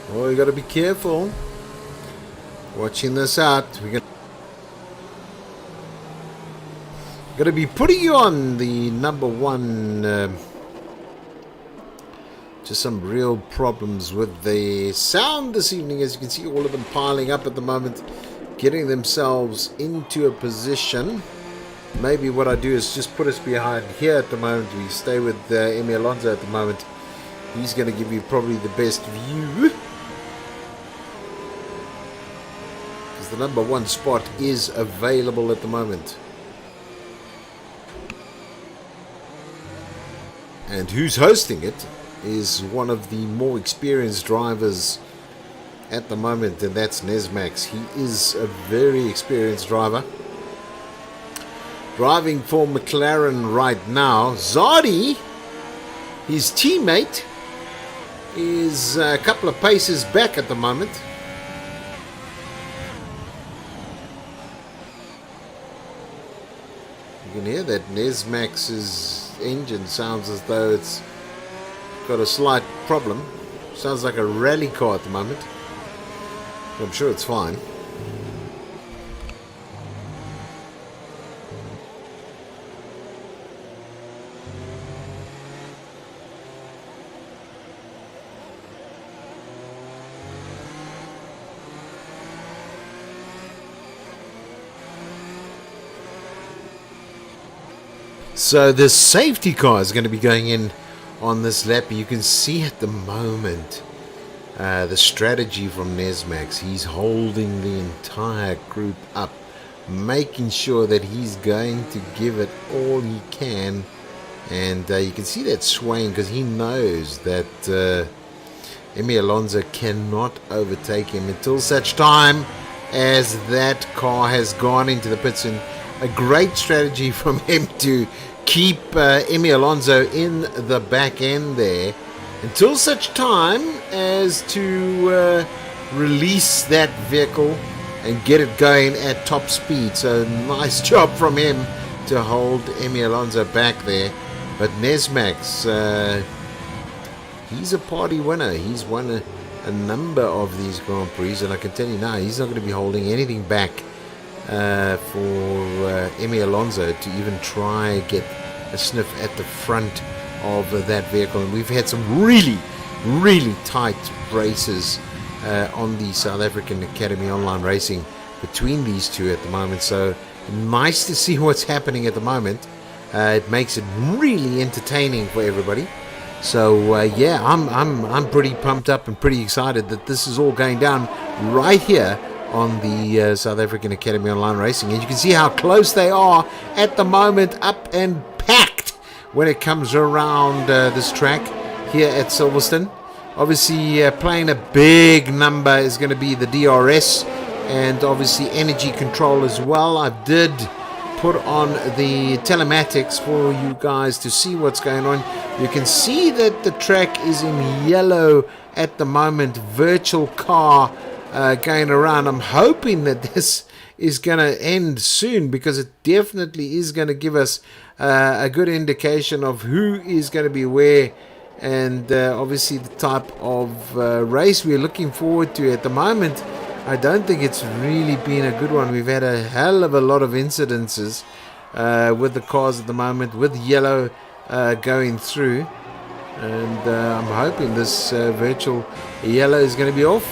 Well, you got to be careful. Watching this out, we're gonna be putting you on the number one. Just some real problems with the sound this evening, as you can see, all of them piling up at the moment, getting themselves into a position. Maybe what I do is just put us behind here at the moment. We stay with Emi Alonso at the moment. He's going to give you probably the best view, because the number one spot is available at the moment. And who's hosting it is one of the more experienced drivers at the moment, and that's Nesmax. He is a very experienced driver, driving for McLaren right now. Zardi, his teammate, is a couple of paces back at the moment. You can hear that Nesmax's engine sounds as though it's got a slight problem. Sounds like a rally car at the moment. I'm sure it's fine. So the safety car is going to be going in on this lap. You can see at the moment the strategy from Nesmax. He's holding the entire group up, making sure that he's going to give it all he can. And you can see that swaying because he knows that Emi Alonso cannot overtake him until such time as that car has gone into the pits. And a great strategy from him to keep Emi Alonso in the back end there until such time as to release that vehicle and get it going at top speed. So nice job from him to hold Emi Alonso back there. But Nesmax, he's a party winner. He's won a number of these Grand Prix, and I can tell you now, he's not going to be holding anything back for Emi Alonso to even try get a sniff at the front of that vehicle. And we've had some really, really tight races on the South African Academy Online Racing between these two at the moment. So nice to see what's happening at the moment. It makes it really entertaining for everybody. So yeah, I'm pretty pumped up and pretty excited that this is all going down right here on the South African Academy Online Racing. And you can see how close they are at the moment, up and packed when it comes around this track here at Silverstone. Obviously playing a big number is going to be the DRS and obviously energy control as well. I did put on the telematics for you guys to see what's going on. You can see that the track is in yellow at the moment. Virtual car going around. I'm hoping that this is going to end soon, because it definitely is going to give us a good indication of who is going to be where, and obviously the type of race we're looking forward to. At the moment, I don't think it's really been a good one. We've had a hell of a lot of incidences with the cars at the moment, with yellow going through, and I'm hoping this virtual yellow is going to be off.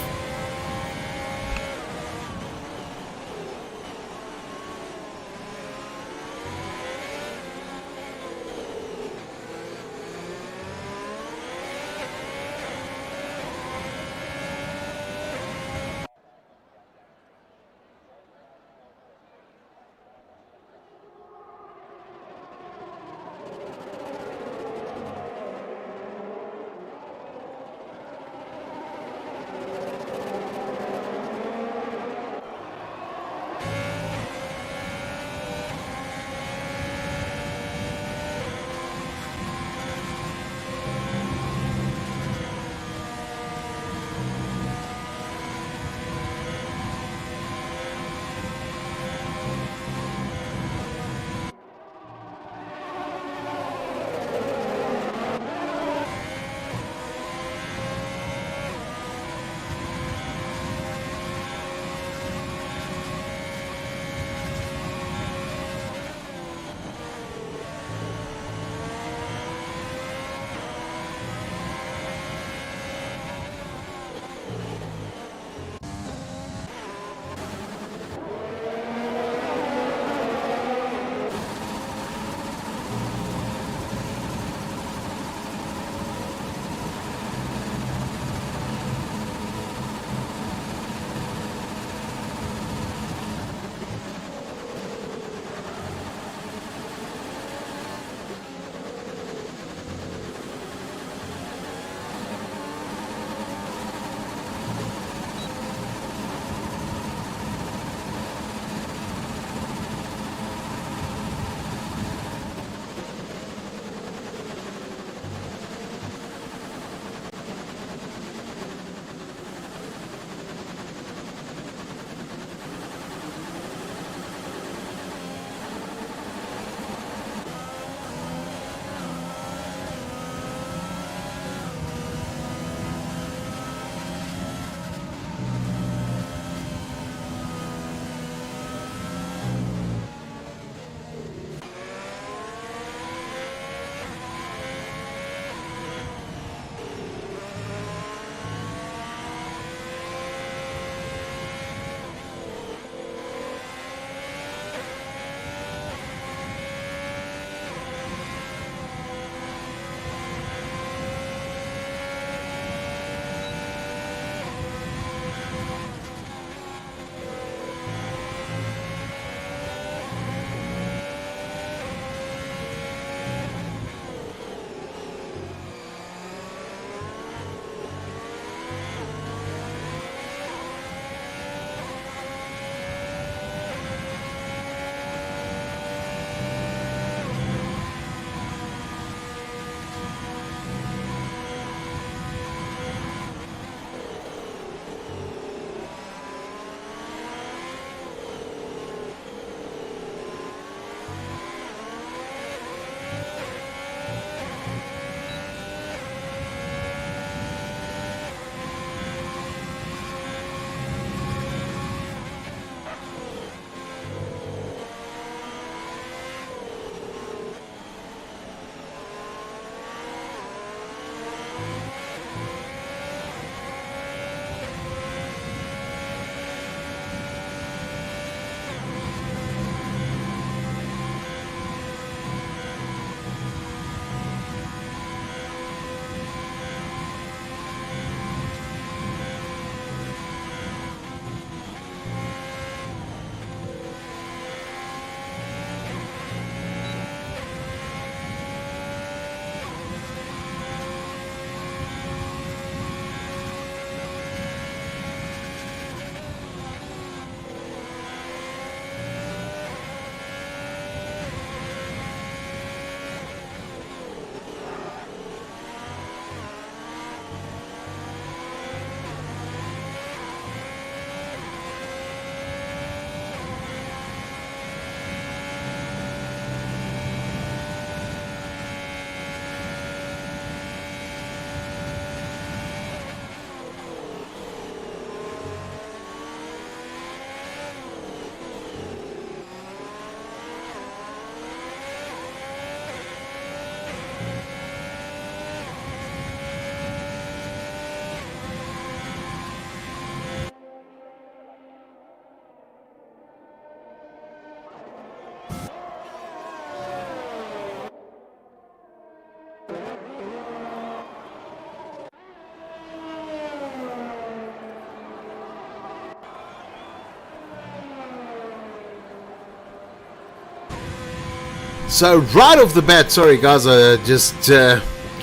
So right off the bat, sorry guys, I just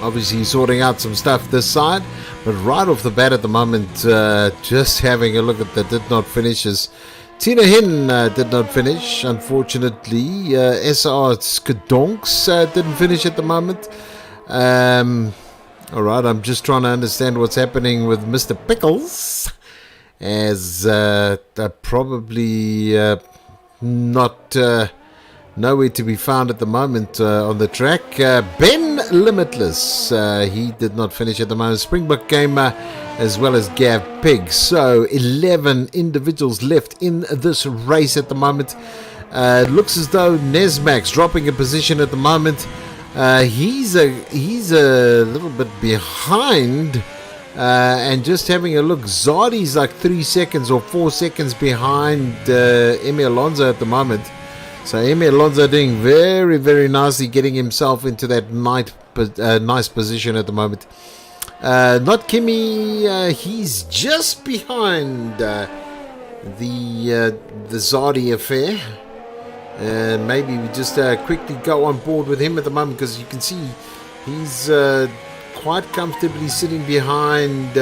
obviously sorting out some stuff this side, but right off the bat at the moment, just having a look at the did not finishes. Tina Hin did not finish, unfortunately. SAAOLR Skedonks didn't finish at the moment. Alright, I'm just trying to understand what's happening with Mr. Pickles, as probably not nowhere to be found at the moment on the track. Ben Limitless, he did not finish at the moment. Springbok Gamer as well as Gav Pig. So 11 individuals left in this race at the moment. It looks as though Nesmax dropping a position at the moment. He's a little bit behind. And just having a look, Zardi's like 3 seconds or 4 seconds behind Emi Alonso at the moment. So Emi Alonso doing very, very nicely, getting himself into that nice position at the moment. Not Kimi, he's just behind the Zardi affair. Maybe we just quickly go on board with him at the moment, because you can see he's quite comfortably sitting behind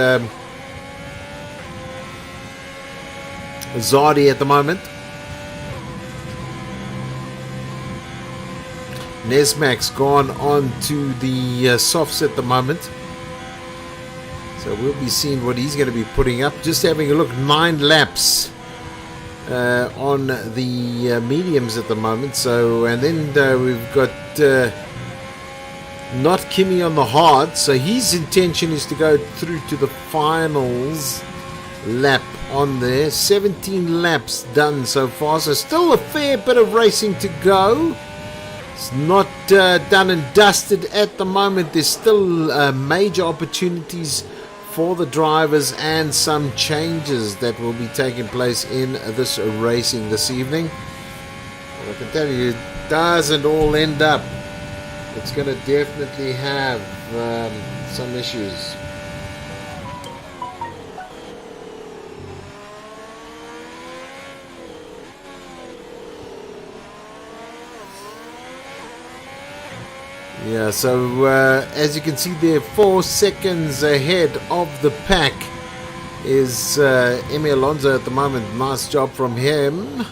Zardi at the moment. Nesmax gone on to the softs at the moment, so we'll be seeing what he's going to be putting up. Just having a look, 9 laps on the mediums at the moment. So, and then we've got not Kimi on the hard, so his intention is to go through to the finals lap on there. 17 laps done so far, so still a fair bit of racing to go. It's not done and dusted at the moment. There's still major opportunities for the drivers and some changes that will be taking place in this racing this evening. And I can tell you, it doesn't all end up. It's going to definitely have some issues. Yeah, so as you can see there, 4 seconds ahead of the pack is Emi Alonso at the moment. Nice job from him.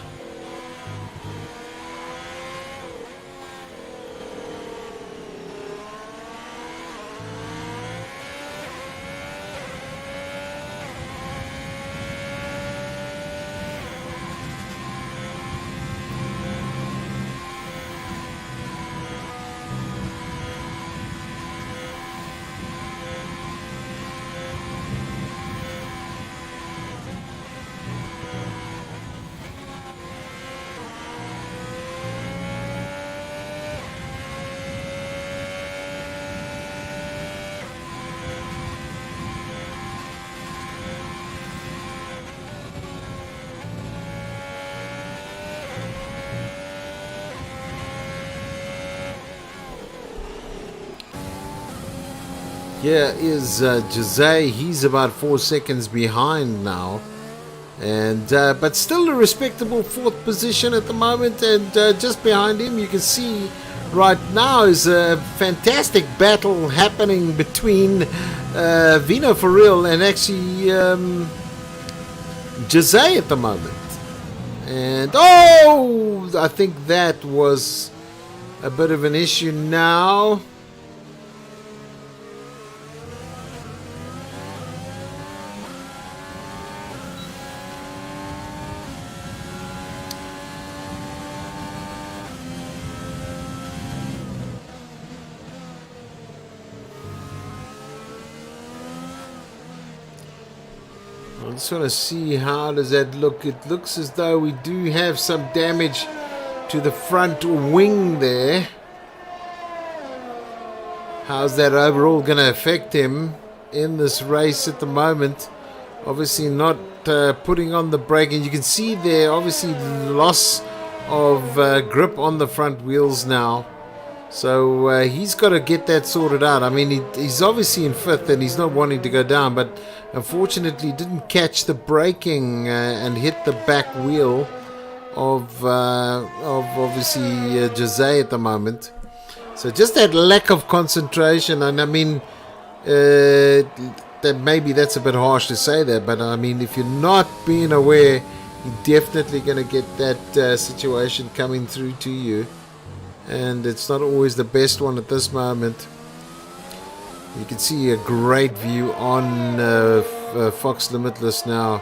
Here is Jose. He's about 4 seconds behind now, and but still a respectable 4th position at the moment. And just behind him, you can see right now is a fantastic battle happening between Vino for real and actually Jose at the moment. And oh, I think that was a bit of an issue now. I just want to see how does that look. It looks as though we do have some damage to the front wing there. How's that overall going to affect him in this race at the moment? Obviously not putting on the brake, and you can see there obviously loss of grip on the front wheels now. So he's got to get that sorted out. I mean, he's obviously in 5th and he's not wanting to go down, but unfortunately didn't catch the braking and hit the back wheel of obviously Jose at the moment. So just that lack of concentration, and I mean, that maybe that's a bit harsh to say that, but I mean, if you're not being aware, you're definitely going to get that situation coming through to you, and it's not always the best one at this moment. You can see a great view on Fox Limitless now.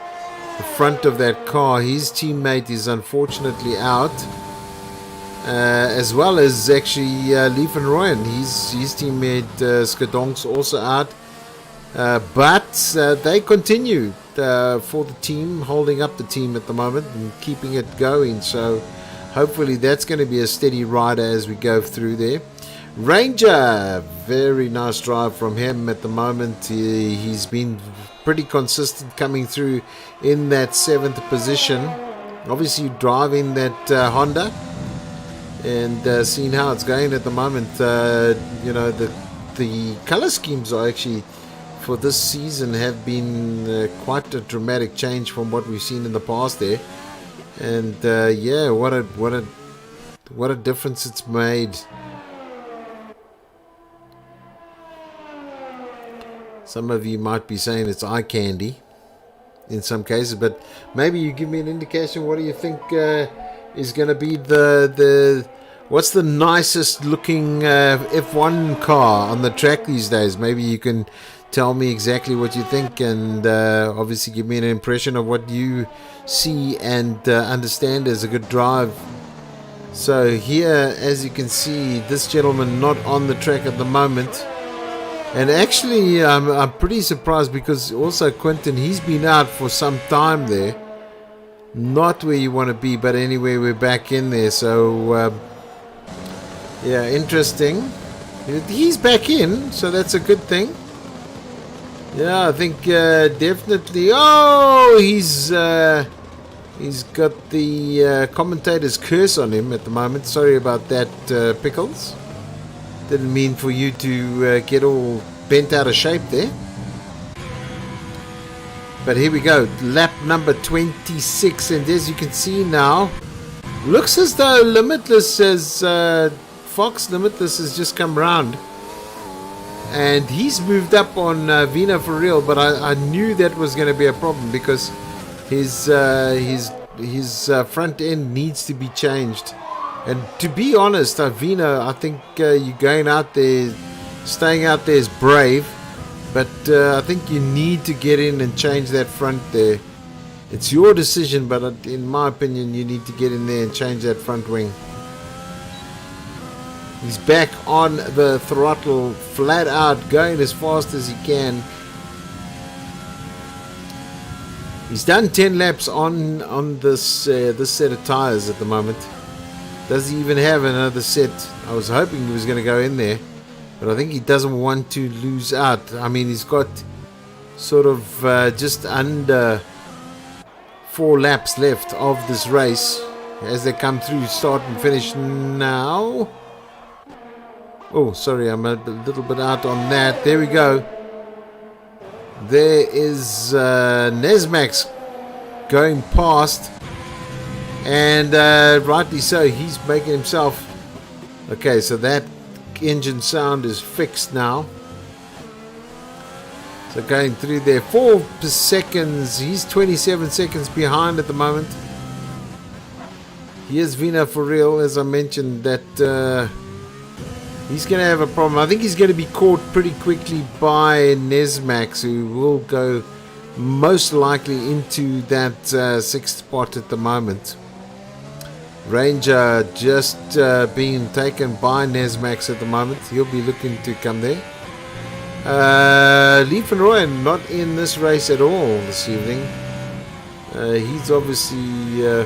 The front of that car, his teammate is unfortunately out, as well as actually Lee van Rooyen. His teammate Skadonk's also out, but they continue for the team, holding up the team at the moment and keeping it going. So hopefully that's going to be a steady rider as we go through there. Ranger, very nice drive from him at the moment. He's been pretty consistent coming through in that 7th position. Obviously driving that Honda and seeing how it's going at the moment. You know, the color schemes are actually for this season have been quite a dramatic change from what we've seen in the past there. And yeah, what a difference it's made. Some of you might be saying it's eye candy in some cases, but maybe you give me an indication. What do you think is going to be what's the nicest looking F1 car on the track these days? Maybe you can tell me exactly what you think, and obviously give me an impression of what you see and understand as a good drive. So here, as you can see, this gentleman not on the track at the moment. And actually, I'm pretty surprised because also Quentin, he's been out for some time there. Not where you want to be, but anyway, we're back in there. So, yeah, interesting. He's back in, so that's a good thing. Yeah, I think definitely. Oh, he's got the commentator's curse on him at the moment. Sorry about that, Pickles. Didn't mean for you to get all bent out of shape there. But here we go. Lap number 26. And as you can see now, looks as though Limitless has... Fox Limitless has just come round. And he's moved up on Vina for real. But I knew that was going to be a problem because his front end needs to be changed. And to be honest, Vina, I think you going out there, staying out there is brave, but I think you need to get in and change that front there. It's your decision, but in my opinion, you need to get in there and change that front wing. He's back on the throttle, flat out, going as fast as he can. He's done 10 laps on this set of tires at the moment. Does he even have another set? I was hoping he was going to go in there, but I think he doesn't want to lose out. I mean, he's got sort of just under 4 laps left of this race as they come through start and finish now. Oh, sorry, I'm a little bit out on that. There we go. There is Nesmax going past. And rightly so, he's making himself... Okay, so that engine sound is fixed now. So going through there, 4 seconds. He's 27 seconds behind at the moment. Here's Vina for real, as I mentioned, that he's going to have a problem. I think he's going to be caught pretty quickly by Nesmax, who will go most likely into that 6th spot at the moment. Ranger just being taken by Nesmax at the moment. He'll be looking to come there. Lee van Rooyen not in this race at all this evening. He's obviously...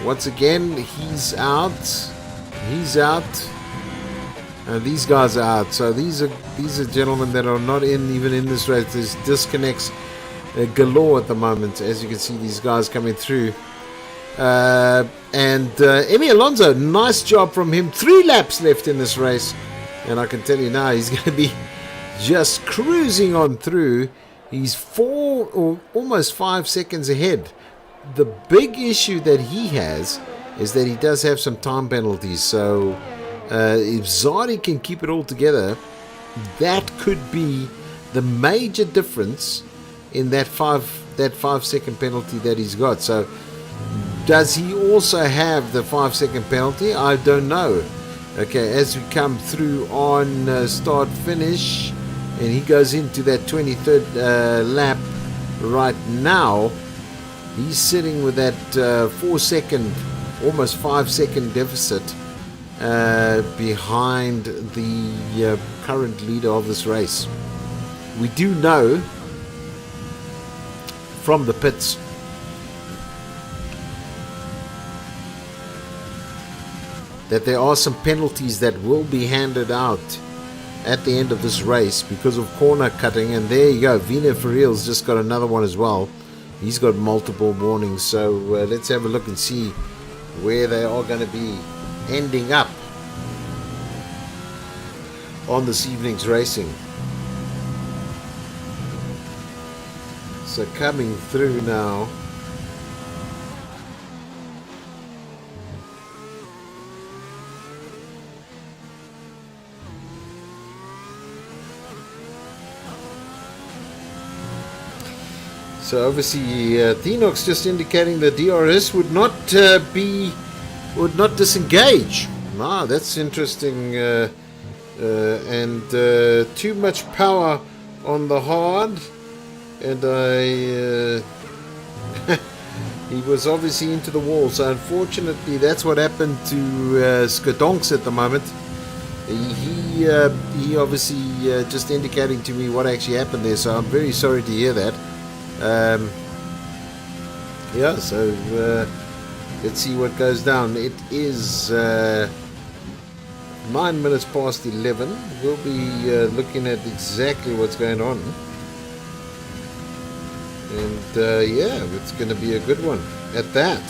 once again, he's out. He's out. And these guys are out. So these are gentlemen that are not even in this race. There's disconnects galore at the moment, as you can see these guys coming through. And Emi Alonso, nice job from him. 3 laps left in this race, and I can tell you now he's going to be just cruising on through. He's 4 or almost 5 seconds ahead the big issue that he has is that he does have some time penalties. So if Zari can keep it all together, that could be the major difference in that 5-second penalty that he's got. So does he also have the 5-second penalty? I don't know. Okay, as we come through on start finish, and he goes into that 23rd lap right now, he's sitting with that 4-second, almost 5-second deficit behind the current leader of this race. We do know from the pits that there are some penalties that will be handed out at the end of this race because of corner cutting. And there you go, Vina Ferreel's just got another one as well. He's got multiple warnings. So let's have a look and see where they are going to be ending up on this evening's racing. So coming through now, so obviously Thenox just indicating the DRS would not disengage. Ah, that's interesting. And too much power on the hard, and he was obviously into the wall. So unfortunately, that's what happened to Skodonks at the moment. He obviously just indicating to me what actually happened there. So I'm very sorry to hear that. Yeah, so let's see what goes down. It is 9 minutes past 11. We'll be looking at exactly what's going on. And yeah, it's going to be a good one at that.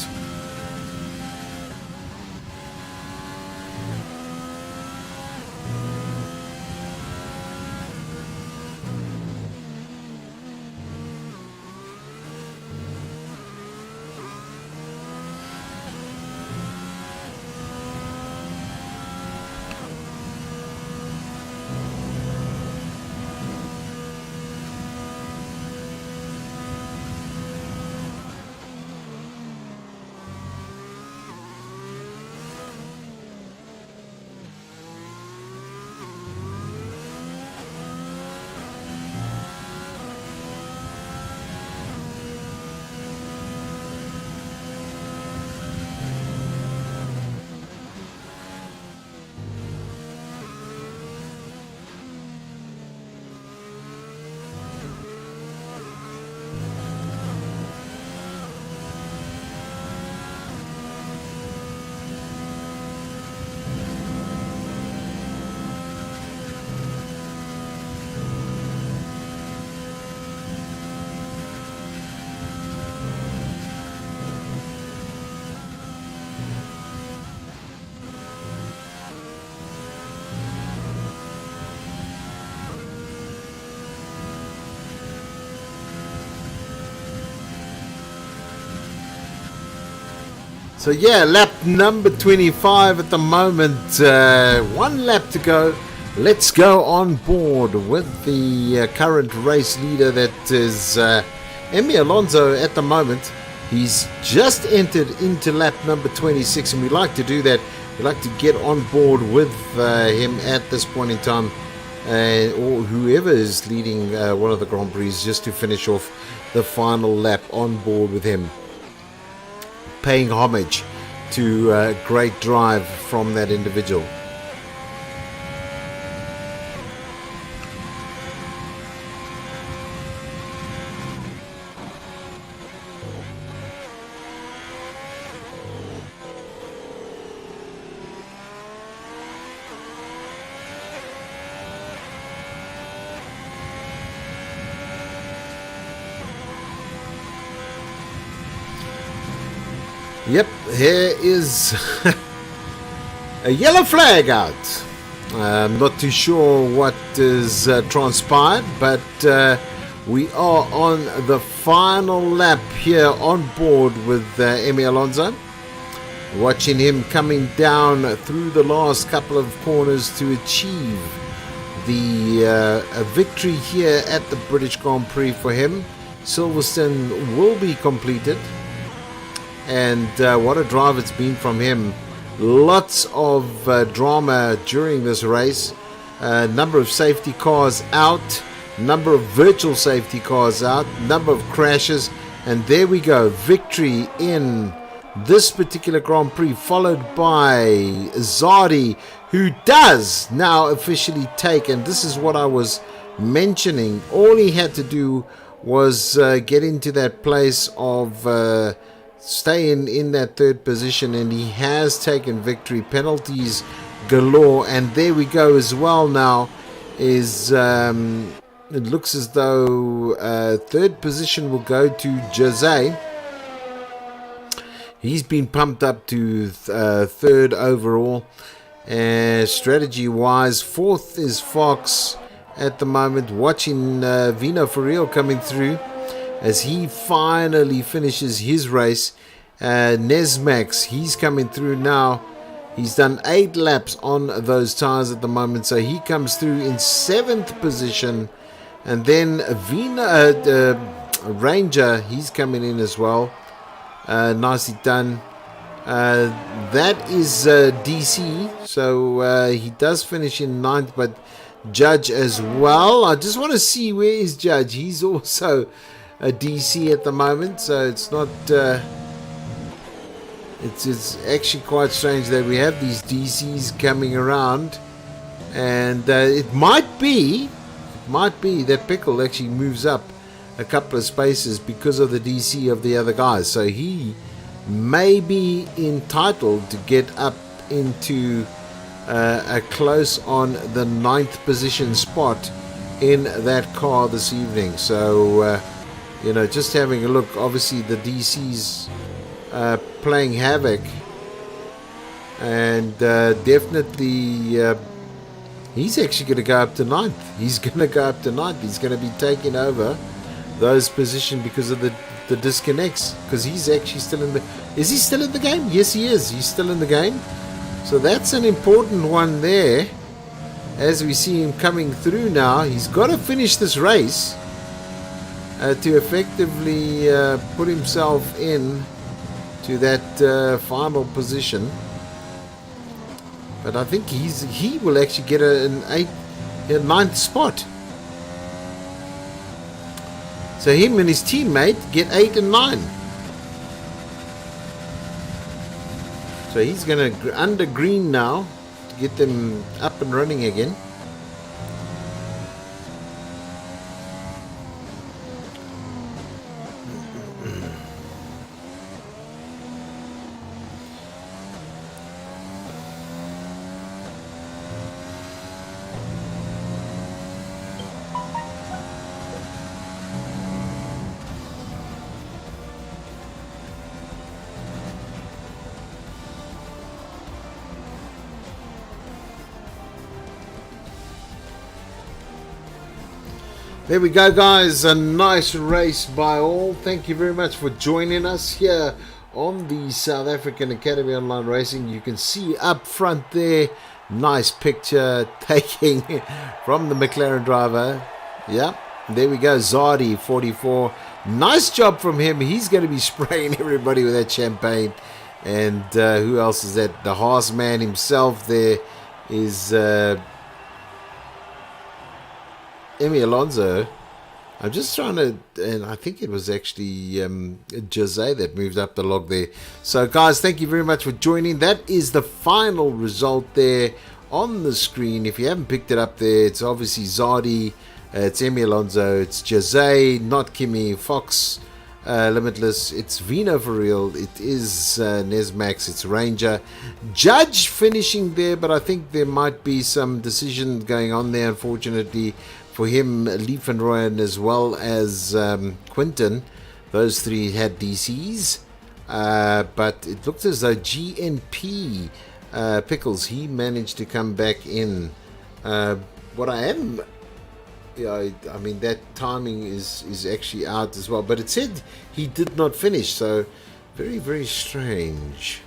So yeah, lap number 25 at the moment. 1 lap to go. Let's go on board with the current race leader, that is Emi Alonso at the moment. He's just entered into lap number 26, and we like to do that. We like to get on board with him at this point in time, or whoever is leading one of the Grand Prix, just to finish off the final lap on board with him, paying homage to a great drive from that individual. Yep, here is a yellow flag out. I'm not too sure what is transpired, but We are on the final lap here on board with Emi Alonso. Watching him coming down through the last couple of corners to achieve the victory here at the British Grand Prix for him. Silverstone will be completed, and what a drive it's been from him. Lots of drama during this race, number of safety cars out, number of virtual safety cars out, number of crashes, and there we go, victory in this particular Grand Prix, followed by Zadi, who does now officially take, and this is what I was mentioning, all he had to do was get into that place of stay in that third position, and he has taken victory. Penalties galore, and there we go as well. Now is it looks as though third position will go to Jose. He's been pumped up to third overall. Strategy wise, fourth is Fox at the moment, watching Vino for real coming through as he finally finishes his race. Nesmax, he's coming through now. He's done 8 laps on those tires at the moment, so he comes through in 7th position. And then Vino Ranger, he's coming in as well. Nicely done. That is DC, so he does finish in 9th, but Judge as well. I just want to see where is Judge. He's also a DC at the moment, so it's not it's actually quite strange that we have these DCs coming around, and it might be that Pickle actually moves up a couple of spaces because of the DC of the other guys, so he may be entitled to get up into a close on the 9th position spot in that car this evening. So just having a look, obviously the DC's playing havoc, and definitely he's actually going to go up to 9th. He's going to go up to 9th. He's going to be taking over those positions because of the disconnects, because he's actually still in the... Is he still in the game? Yes, he is. He's still in the game. So that's an important one there. As we see him coming through now, he's got to finish this race to effectively put himself in to that final position. But I think he will actually get a 9th spot. So him and his teammate get 8 and 9. So he's going to under green now to get them up and running again. There we go, guys. A nice race by all. Thank you very much for joining us here on the South African Academy Online Racing. You can see up front there, nice picture taking from the McLaren driver. Yeah, there we go. Zadi 44. Nice job from him. He's going to be spraying everybody with that champagne. And who else is that? The Haas man himself there is... Emi Alonso. I'm just trying to, and I think it was actually Jose that moved up the log there. So guys, thank you very much for joining. That is the final result there on the screen. If you haven't picked it up there, it's obviously Zadi, it's Emi Alonso, it's Jose, not Kimi, Fox, Limitless, it's Vino for real, it is Nesmax, it's Ranger, Judge finishing there, but I think there might be some decision going on there, unfortunately for him, Leaf and Royan, as well as Quinton. Those three had DCs, but it looks as though GNP Pickles, he managed to come back in. What I am Yeah, I mean that timing is actually out as well. But it said he did not finish, so very, very strange.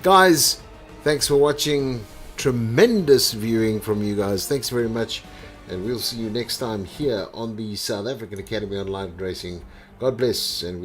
Guys, thanks for watching. Tremendous viewing from you guys. Thanks very much. And we'll see you next time here on the South African Academy Online Racing. God bless. And